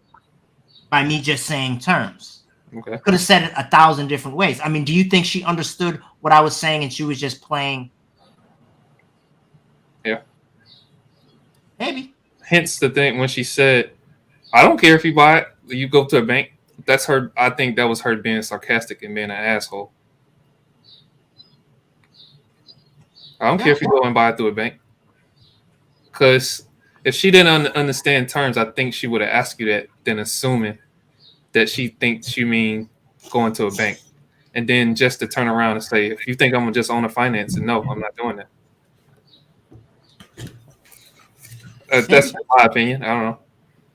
By me just saying terms. Okay. Could have said it 1,000 different ways. I mean, do you think she understood what I was saying and she was just playing? Yeah. Maybe. Hence the thing when she said, I don't care if you buy it, you go to a bank. That's her. I think that was her being sarcastic and being an asshole. I don't care if you go and buy it through a bank. Because if she didn't understand terms, I think she would have asked you that, then assuming that she thinks you mean going to a bank. And then just to turn around and say, if you think I'm going to just own a finance, and no, I'm not doing that. That's my opinion. I don't know.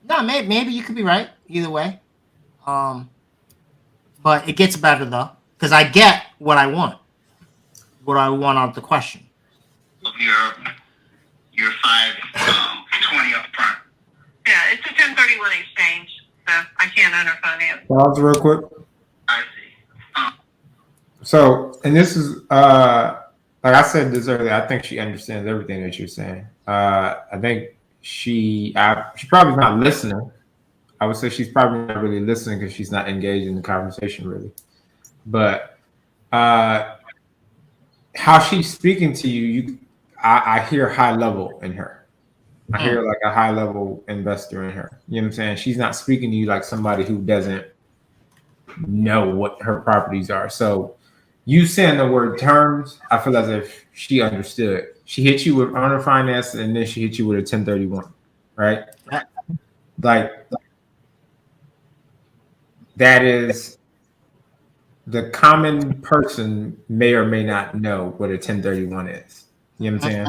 No, maybe you could be right. Either way. But it gets better, though. Because I get what I want. What I want out of the question. Of your 520 up front. Yeah, it's a 1031 exchange, so I can't owner finance. Pause real quick. I see. So, and this is like I said this earlier. I think she understands everything that you're saying. I think she probably not listening. I would say she's probably not really listening because she's not engaged in the conversation really. But how she's speaking to you, I hear high level in her. I hear like a high level investor in her. You know what I'm saying? She's not speaking to you like somebody who doesn't know what her properties are. So you saying the word terms, I feel as if she understood. She hit you with owner finance and then she hit you with a 1031, right? Like that is the common person may or may not know what a 1031 is. You know what I'm saying?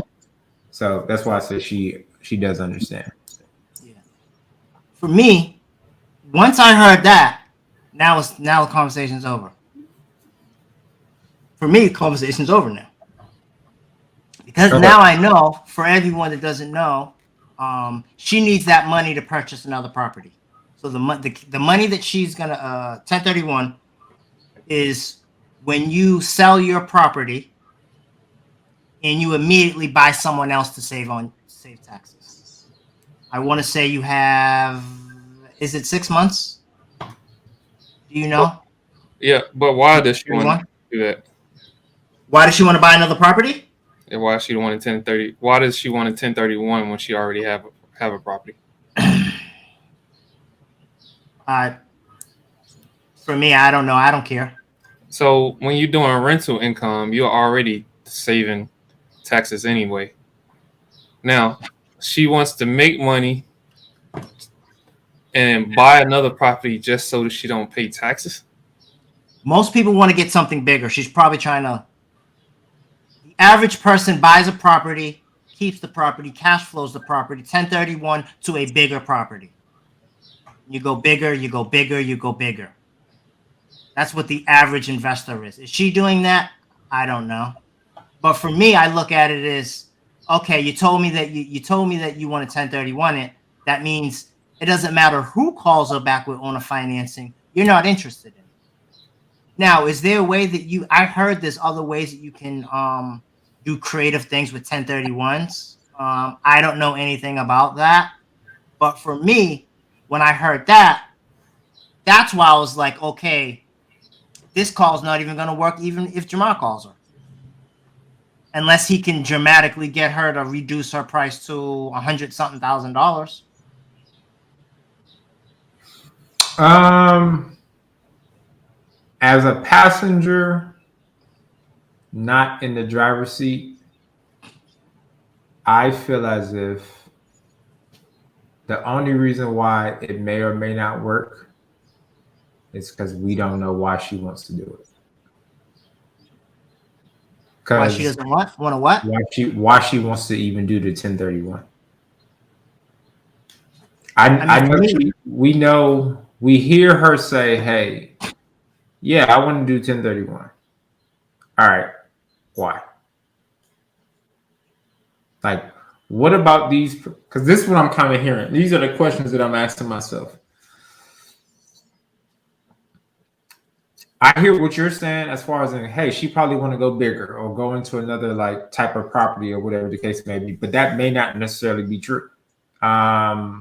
So that's why I said she does understand. Yeah. For me, once I heard that, now the conversation's over. For me, the conversation's over now. Because Okay. now I know, for everyone that doesn't know, she needs that money to purchase another property. So the money that she's gonna 1031 is when you sell your property and you immediately buy someone else to save taxes. I want to say you have, is it 6 months? Do you know? Yeah, but why does she want 31? to do that? Why does she want to buy another property? And why she want a 1030? Why does she want a 1031 when she already have a property? For me, I don't know. I don't care. So when you're doing rental income, you're already saving taxes anyway. Now, she wants to make money and buy another property just so that she don't pay taxes. Most people want to get something bigger. She's probably trying to. The average person buys a property, keeps the property, cash flows the property, 1031 to a bigger property. You go bigger, you go bigger, you go bigger. That's what the average investor is. Is she doing that? I don't know. But for me, I look at it as, okay, you told me that you want to 1031 it. That means it doesn't matter who calls her back with owner financing. You're not interested in it. Now, is there a way that I heard there's other ways that you can do creative things with 1031s. I don't know anything about that. But for me, when I heard that, that's why I was like, okay, this call's not even going to work even if Jamar calls her. Unless he can dramatically get her to reduce her price to $100-something thousand. As a passenger, not in the driver's seat, I feel as if the only reason why it may or may not work is because we don't know why she wants to do it. Why she doesn't want to what? Why she wants to even do the 1031. I know we hear her say, hey, yeah, I want to do 1031. All right, why? Like, what about these? Because this is what I'm kind of hearing. These are the questions that I'm asking myself. I hear what you're saying as far as, hey, she probably want to go bigger or go into another like type of property or whatever the case may be, but that may not necessarily be true. I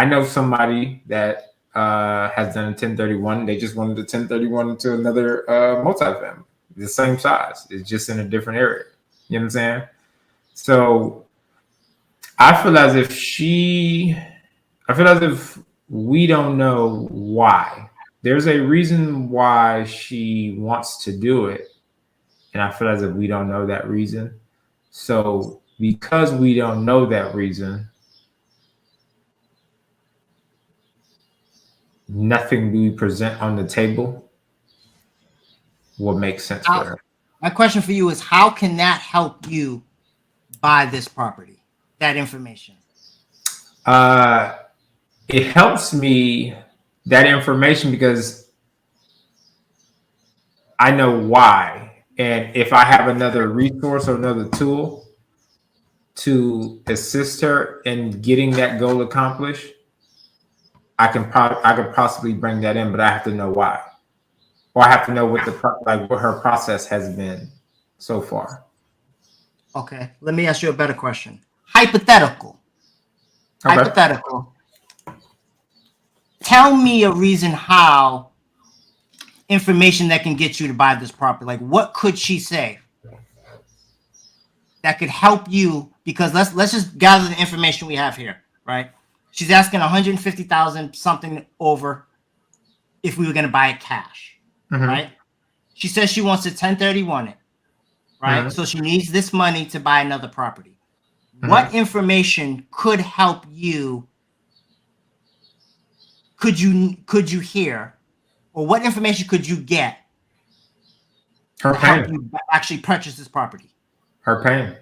know somebody that has done a 1031. They just wanted a 1031 to another multifamily, the same size. It's just in a different area. You know what I'm saying? So I feel as if we don't know why. There's a reason why she wants to do it. And I feel as if we don't know that reason. So because we don't know that reason, nothing we present on the table will make sense for her. My question for you is, how can that help you buy this property, that information? It helps me, that information, because I know why. And if I have another resource or another tool to assist her in getting that goal accomplished, I could possibly bring that in, but I have to know why, or I have to know what what her process has been so far. Okay, let me ask you a better question. Hypothetical. Okay. Hypothetical. Tell me a reason how information that can get you to buy this property. Like, what could she say that could help you? Because let's just gather the information we have here, right? She's asking 150,000 something over if we were going to buy it cash, right? She says she wants to 1031 it, right? So she needs this money to buy another property. What information could help you? Could you hear, or what information could you get Her to help pain. you actually purchase this property? Her pain.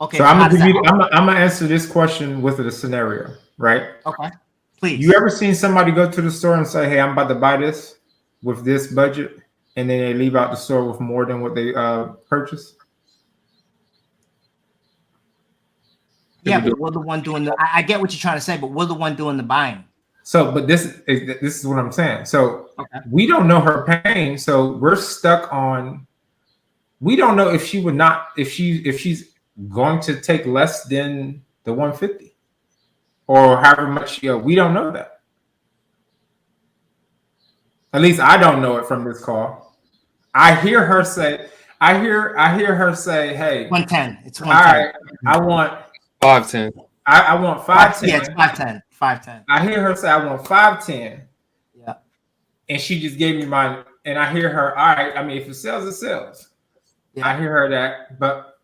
Okay, So how I'm gonna does give that you. help? I'm gonna answer this question with a scenario, right? Okay, please. You ever seen somebody go to the store and say, "Hey, I'm about to buy this with this budget," and then they leave out the store with more than what they purchased? Yeah, but we're the one doing the. I get what you're trying to say, but we're the one doing the buying. So, but this is what I'm saying. So Okay. we don't know her pain, so we're stuck on. We don't know if she would not if she's going to take less than the 150 or however much. We don't know that. At least I don't know it from this call. I hear her say. I hear her say, "Hey, 110. It's all 110. right, I want 510. I want 510." Yeah, it's 510. 510. I hear her say, "I want 510." Yeah. And she just gave me mine. And I hear her, all right, I mean, if it sells, it sells. Yeah. I hear her that, but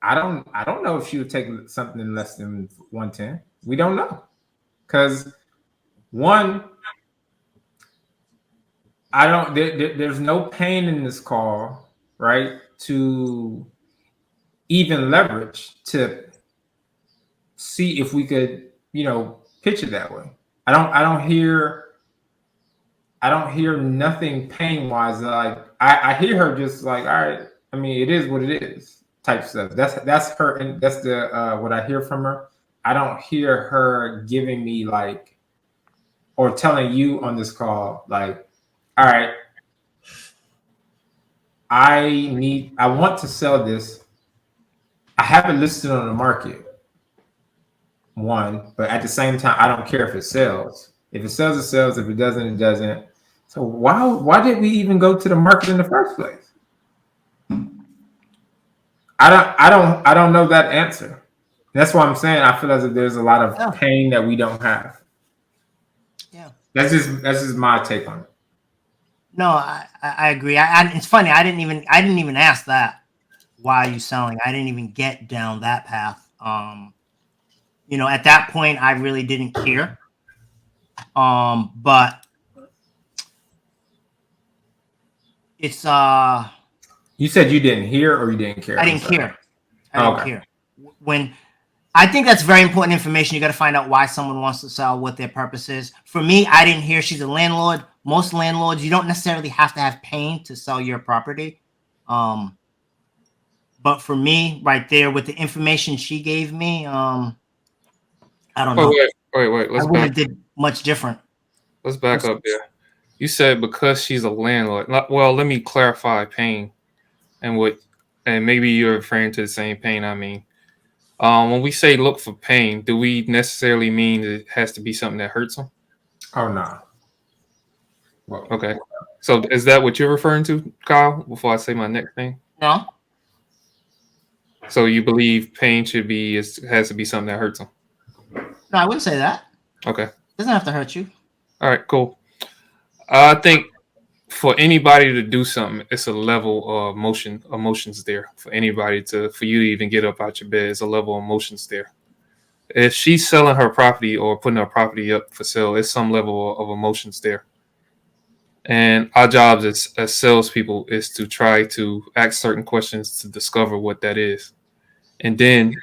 I don't know if she would take something less than 110. We don't know. Because one, there's no pain in this call, right? To even leverage to see if we could, pitch it that way. I don't hear nothing pain wise. Like I hear her just like, all right, I mean, it is what it is type stuff. That's her, and that's the what I hear from her. I don't hear her giving me like, or telling you on this call, like, all right, I want to sell this. I have it listed on the market. One, but at the same time, I don't care if it sells. If it sells, it sells. If it doesn't, it doesn't. So why did we even go to the market in the first place? I don't know that answer. That's why I'm saying I feel as if there's a lot of pain that we don't have. Yeah. That's just my take on it. No, I agree. It's funny. I didn't even ask that. Why are you selling? I didn't even get down that path. At that point, I really didn't care. But it's You said you didn't hear or you didn't care? I didn't care. I didn't care. When I think that's very important information. You got to find out why someone wants to sell, what their purpose is. For me, I didn't hear. She's a landlord. Most landlords, you don't necessarily have to have pain to sell your property. But for me, right there, with the information she gave me, I don't know. Wait. I wouldn't have did much different. Let's back up there. You said because she's a landlord. Well, let me clarify pain and maybe you're referring to the same pain I mean. When we say look for pain, do we necessarily mean it has to be something that hurts them? Oh, no. Well, okay. So is that what you're referring to, Kyle, before I say my next thing? No. So you believe pain has to be something that hurts them? No, I wouldn't say that. Okay. It doesn't have to hurt you. All right, cool. I think for anybody to do something, it's a level of emotions there. For you to even get up out your bed, it's a level of emotions there. If she's selling her property or putting her property up for sale, it's some level of emotions there. And our jobs as salespeople is to try to ask certain questions to discover what that is. And then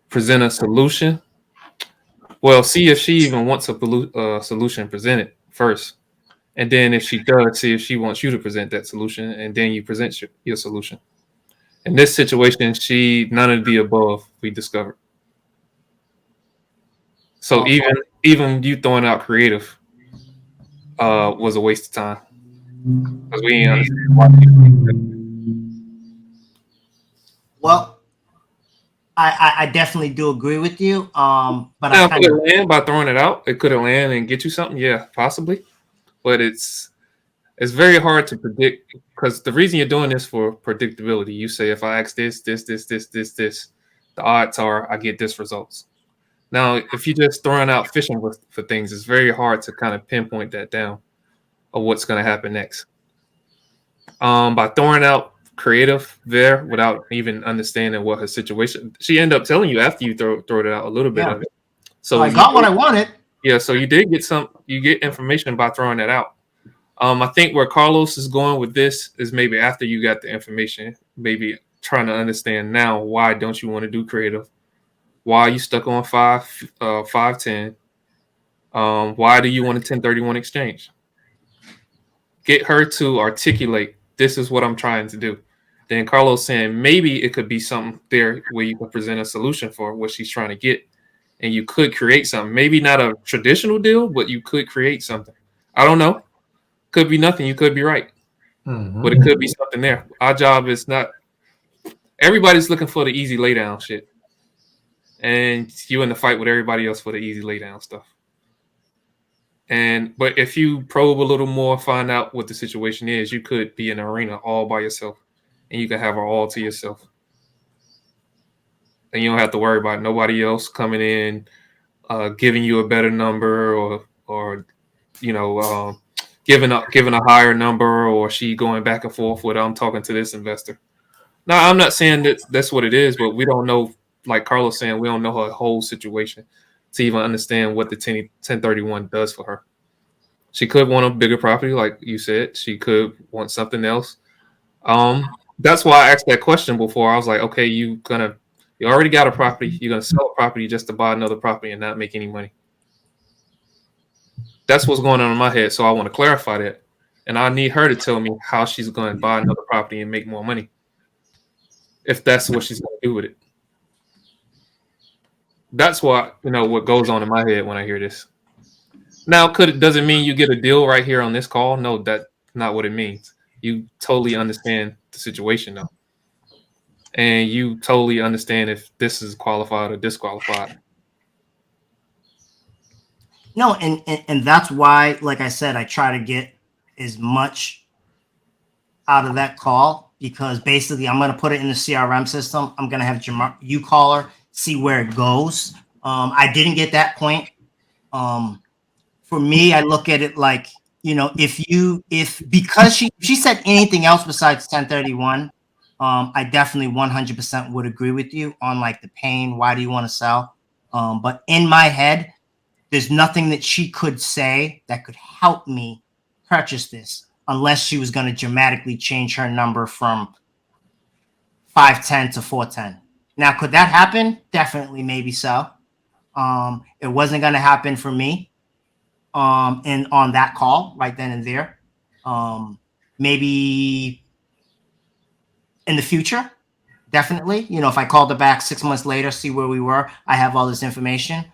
present a solution. Well, see if she even wants a solution presented first. And then if she does, see if she wants you to present that solution. And then you present your solution. In this situation, none of the above we discovered. So even you throwing out creative was a waste of time. Because we didn't understand why. Well, I definitely do agree with you. But now, could it land by throwing it out? It could have land and get you something, yeah, possibly. But it's very hard to predict because the reason you're doing this for predictability. You say if I ask this, the odds are I get this results. Now, if you're just throwing out fishing for things, it's very hard to kind of pinpoint that down of what's going to happen next. By throwing out creative there without even understanding what her situation, she ended up telling you after you throw it out a little bit of it. So I got what I wanted. Yeah, so you did get you get information by throwing that out. I think where Carlos is going with this is maybe after you got the information, maybe trying to understand now why don't you want to do creative? Why are you stuck on 510? Why do you want a 1031 exchange? Get her to articulate, this is what I'm trying to do. Then Carlos saying maybe it could be something there where you can present a solution for what she's trying to get. And you could create something. Maybe not a traditional deal, but you could create something. I don't know. Could be nothing. You could be right. But it could be something there. Our job is not, everybody's looking for the easy lay down shit. And you in the fight with everybody else for the easy lay down stuff. But if you probe a little more, find out what the situation is, you could be in an arena all by yourself, and you can have her all to yourself. And you don't have to worry about nobody else coming in, giving you a better number, or giving a higher number, or she going back and forth with, I'm talking to this investor. Now, I'm not saying that that's what it is, but we don't know. Like Carlos saying, we don't know her whole situation to even understand what the 1031 does for her. She could want a bigger property, like you said. She could want something else. That's why I asked that question before. I was like, okay, you already got a property. You're gonna sell a property just to buy another property and not make any money. That's what's going on in my head. So I want to clarify that, and I need her to tell me how she's going to buy another property and make more money, if that's what she's going to do with it. That's what goes on in my head when I hear this. Now, does it mean you get a deal right here on this call? No, that's not what it means. You totally understand the situation though, and you totally understand if this is qualified or disqualified. No, and that's why, like I said, I try to get as much out of that call, because basically I'm going to put it in the CRM system. I'm going to have you call her, see where it goes. I didn't get that point. For me, I look at it like, because she said anything else besides 1031, I definitely 100% would agree with you on like the pain. Why do you want to sell? But in my head, there's nothing that she could say that could help me purchase this, unless she was going to dramatically change her number from 510 to 410. Now, could that happen? Definitely, maybe so. It wasn't going to happen for me. And on that call right then and there, maybe in the future, definitely, if I called her back 6 months later, see where we were, I have all this information.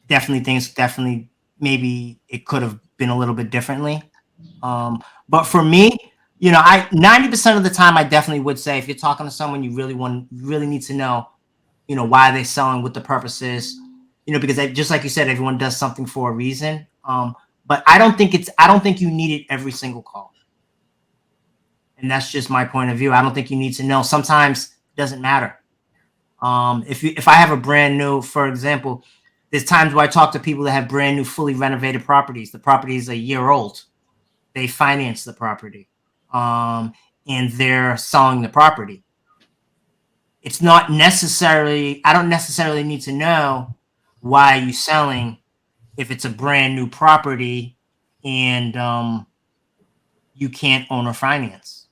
Definitely maybe it could have been a little bit differently. But for me, 90% of the time, I definitely would say, if you're talking to someone you really need to know, why they're selling, what the purpose is, because just like you said, everyone does something for a reason. But I don't think you need it every single call. And that's just my point of view. I don't think you need to know. Sometimes it doesn't matter. If I have a brand new, for example, there's times where I talk to people that have brand new, fully renovated properties. The property is a year old. They finance the property, and they're selling the property. It's not necessarily, I don't necessarily need to know why you're selling if it's a brand new property and you can't own or finance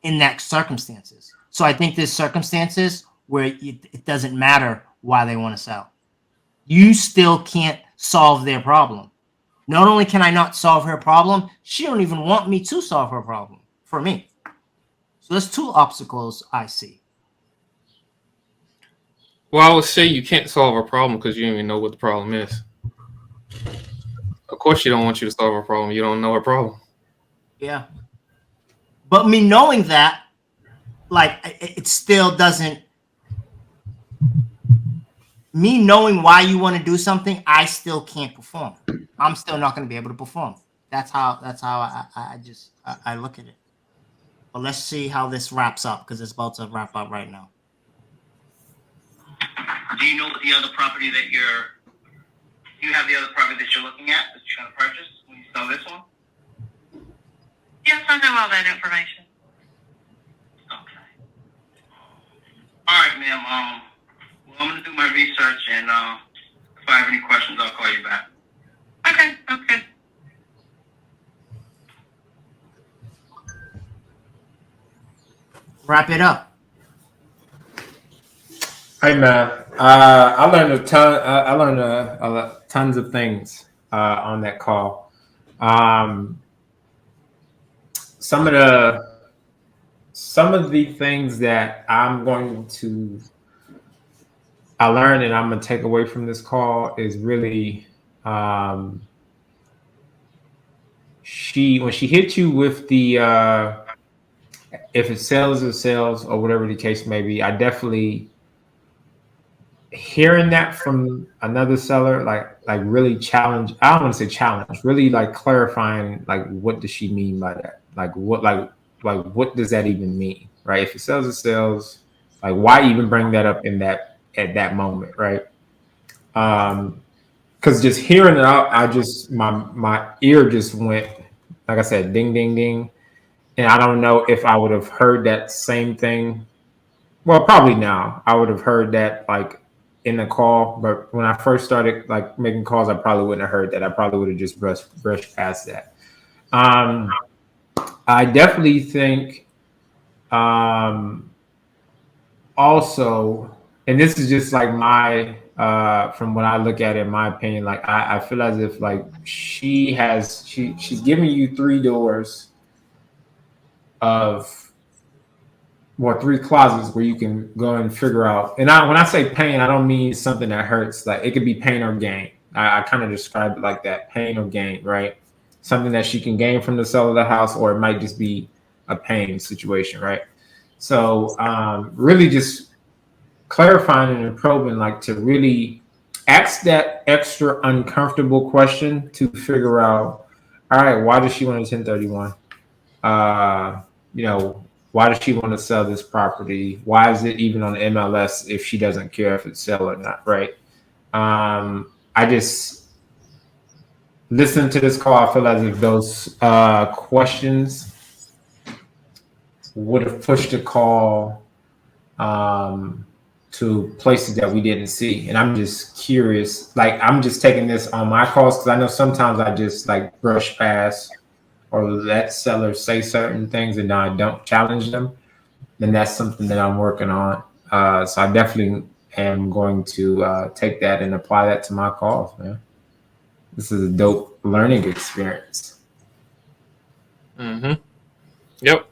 in that circumstances. So I think there's circumstances where it doesn't matter why they want to sell. You still can't solve their problem. Not only can I not solve her problem, she don't even want me to solve her problem for me. So there's two obstacles I see. Well, I would say you can't solve a problem because you don't even know what the problem is. Of course, she don't want you to solve her problem. You don't know her problem. Yeah. But me knowing that, like, it still doesn't. Me knowing why you want to do something, I still can't perform. I'm still not going to be able to perform. That's how I look at it. But let's see how this wraps up, because it's about to wrap up right now. Do you know what the other property that do you have the other property that you're looking at that you're going to purchase when you sell this one? Yes, I know all that information. Okay. All right, ma'am. Well, I'm going to do my research, and if I have any questions, I'll call you back. Okay. Okay. Wrap it up. Hey man, I learned a ton. I learned tons of things on that call. Um, some of the things that I learned and I'm gonna take away from this call is really when she hit you with the if it sells or sells or whatever the case may be. I definitely hearing that from another seller, like really challenge. I don't want to say challenge, really like clarifying, like what does she mean by that? Like what does that even mean, right? If it sells, it sells. Like why even bring that up at that moment, right? Because just hearing it out, I just my ear just went, like I said, ding ding ding, and I don't know if I would have heard that same thing. Well, probably now I would have heard that like in the call, but when I first started like making calls, I probably wouldn't have heard that. I probably would have just brushed past that. I definitely think also, and this is just like my from what I look at it, in my opinion, like I feel as if like she's giving you 3 doors of three closets where you can go and figure out. And when I say pain, I don't mean something that hurts. Like it could be pain or gain. I kind of describe it like that, pain or gain, right? Something that she can gain from the sale of the house, or it might just be a pain situation, right? So really just clarifying and probing, like to really ask that extra uncomfortable question to figure out, all right, why does she want a 1031? Why does she want to sell this property? Why is it even on the MLS if she doesn't care if it's sell or not, right? I just listening to this call, I feel as if those questions would have pushed the call to places that we didn't see. And I'm just curious, like I'm just taking this on my calls because I know sometimes I just like brush past or let sellers say certain things and I don't challenge them, then that's something that I'm working on. So I definitely am going to take that and apply that to my calls, man. This is a dope learning experience. Mm-hmm. Yep.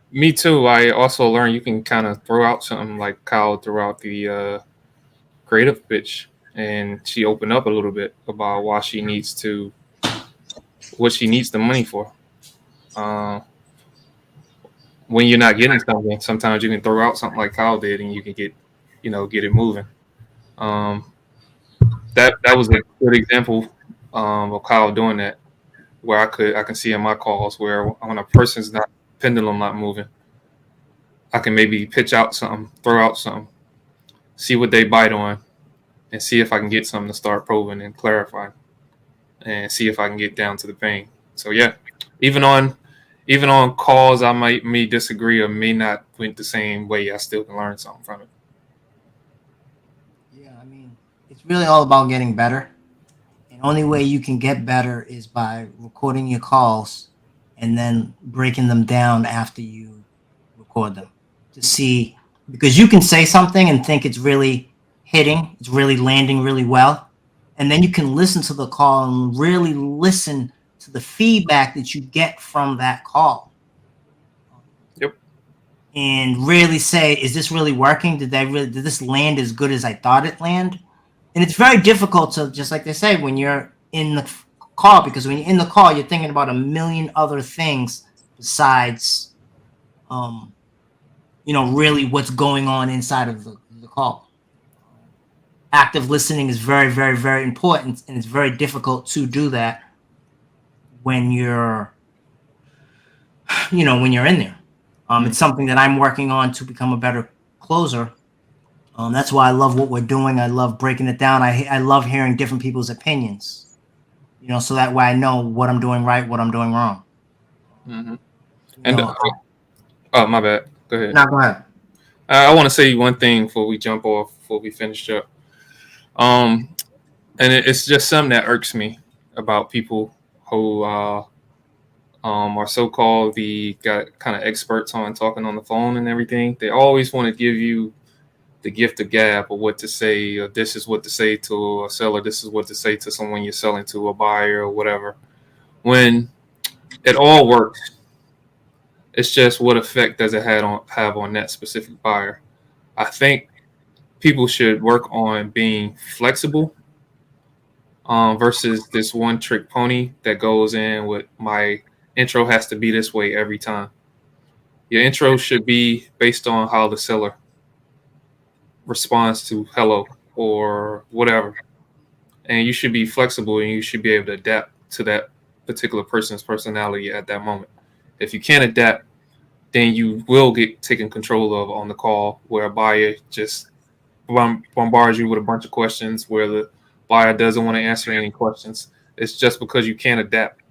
Me too. I also learned you can kind of throw out something like Kyle threw out the creative pitch, and she opened up a little bit about what she needs the money for. When you're not getting something, sometimes you can throw out something like Kyle did, and you can get it moving. That was a good example of Kyle doing that, where I can see in my calls where when a person's pendulum not moving, I can maybe pitch out something, throw out something, see what they bite on, and see if I can get something to start probing and clarifying, and see if I can get down to the pain. So yeah, even on calls I may disagree or may not went the same way, I still can learn something from it. Yeah, I mean, it's really all about getting better. And only way you can get better is by recording your calls and then breaking them down after you record them to see, because you can say something and think it's really hitting, it's really landing really well. And then you can listen to the call and really listen to the feedback that you get from that call. Yep. And really say, is this really working? Did this land as good as I thought it land? And it's very difficult to, just like they say, when you're in the call, because when you're in the call, you're thinking about a million other things besides, really what's going on inside of the call. Active listening is very, very, very important, and it's very difficult to do that when you're in there. It's something that I'm working on to become a better closer. That's why I love what we're doing. I love breaking it down. I love hearing different people's opinions, so that way I know what I'm doing right, what I'm doing wrong. Mm-hmm. And my bad. Go ahead. No, go ahead. I want to say one thing before we jump off, before we finish up. And it's just something that irks me. about people who are so-called got kind of experts on talking on the phone and everything. They always want to give you the gift of gab or what to say. Or this is what to say to a seller. This is what to say to someone you're selling to, a buyer or whatever. When it all works, it's just what effect does it have on that specific buyer. I think people should work on being flexible versus this one trick pony that goes in with my intro has to be this way every time. Your intro should be based on how the seller responds to hello or whatever. And you should be flexible and you should be able to adapt to that particular person's personality at that moment. If you can't adapt, then you will get taken control of on the call where a buyer just bombards you with a bunch of questions where the buyer doesn't want to answer any questions. It's just because you can't adapt.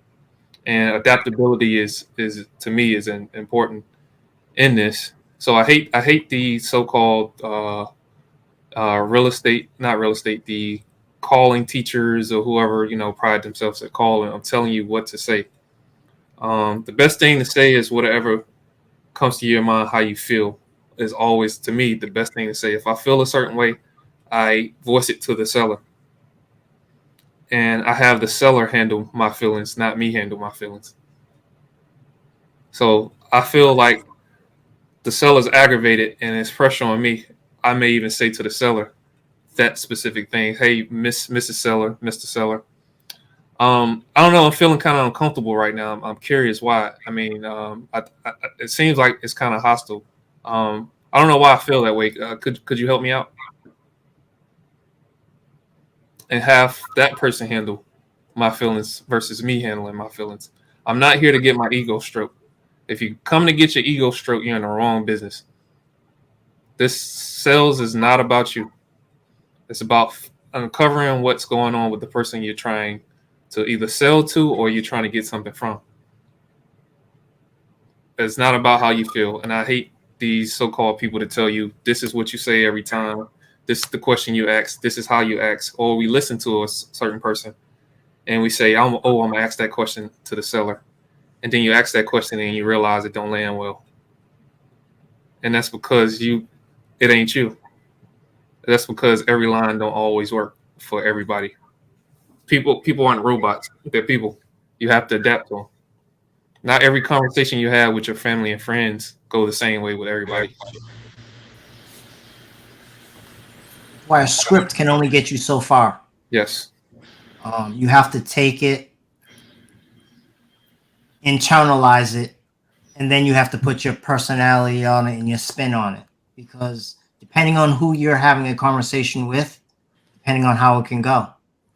And adaptability is to me is important in this. So I hate the so-called the calling teachers or whoever, pride themselves at calling. I'm telling you what to say. The best thing to say is whatever comes to your mind, how you feel is always, to me, the best thing to say. If I feel a certain way, I voice it to the seller. And I have the seller handle my feelings, not me handle my feelings. So I feel like the seller's aggravated and it's pressure on me. I may even say to the seller that specific thing. Hey, Mrs. Seller, Mr. Seller. I don't know. I'm feeling kind of uncomfortable right now. I'm curious why. I mean, it seems like it's kind of hostile. I don't know why I feel that way. Could you help me out? And have that person handle my feelings versus me handling my feelings. I'm not here to get my ego stroked. If you come to get your ego stroked, you're in the wrong business. This sales is not about you. It's about uncovering what's going on with the person you're trying to either sell to or you're trying to get something from. It's not about how you feel. And I hate these so-called people to tell you this is what you say every time. This is the question you ask. This is how you ask. Or we listen to a certain person and we say, I'm going to ask that question to the seller. And then you ask that question and you realize it don't land well. And that's because it ain't you. That's because every line don't always work for everybody. People aren't robots. They're people. You have to adapt to them. Not every conversation you have with your family and friends go the same way with everybody. Why a script can only get you so far. Yes. You have to take it, internalize it, and then you have to put your personality on it and your spin on it. Because depending on who you're having a conversation with, depending on how it can go.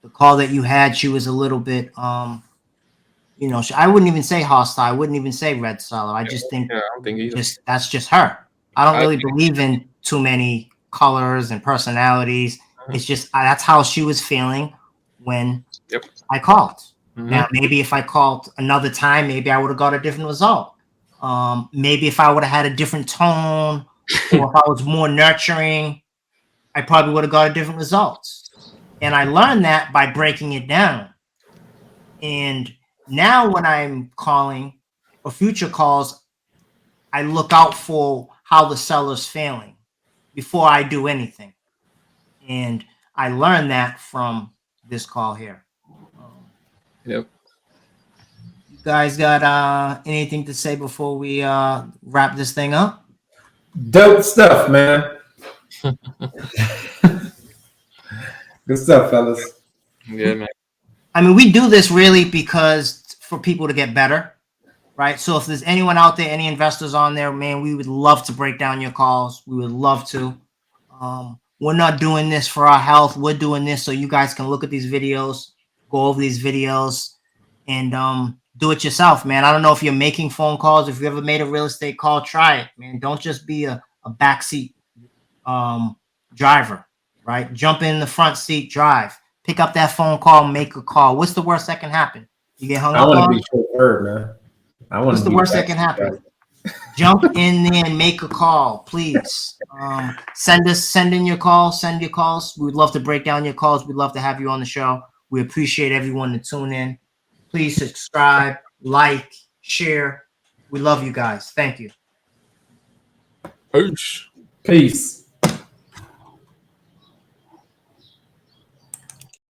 The call that you had, she was a little bit, I wouldn't even say hostile. I wouldn't even say red seller. I just think, I don't think either. that's just her. I don't really believe in too many colors and personalities. It's just that's how she was feeling when I called. Now, maybe if I called another time, maybe I would have got a different result. Maybe if I would have had a different tone or if I was more nurturing, I probably would have got a different result. And I learned that by breaking it down. And now when I'm calling or future calls, I look out for how the seller's feeling before I do anything. And I learned that from this call here. Yep. You guys got anything to say before we wrap this thing up? Dope stuff, man. Good stuff, fellas. Yeah, man. I mean, we do this really because for people to get better, right? So if there's anyone out there, any investors on there, man, we would love to break down your calls. We would love to. We're not doing this for our health. We're doing this so you guys can look at these videos, go over these videos, and do it yourself, man. I don't know if you're making phone calls. If you ever made a real estate call, try it, man. Don't just be a backseat driver, right? Jump in the front seat, drive. Pick up that phone call, make a call. What's the worst that can happen? You get hung up on? I want to be chauffeured, man. What's the worst that can happen? Jump in there and make a call, please. Send in your calls. Send your calls. We'd love to break down your calls. We'd love to have you on the show. We appreciate everyone to tune in. Please subscribe, like, share. We love you guys. Thank you. Peace. Peace.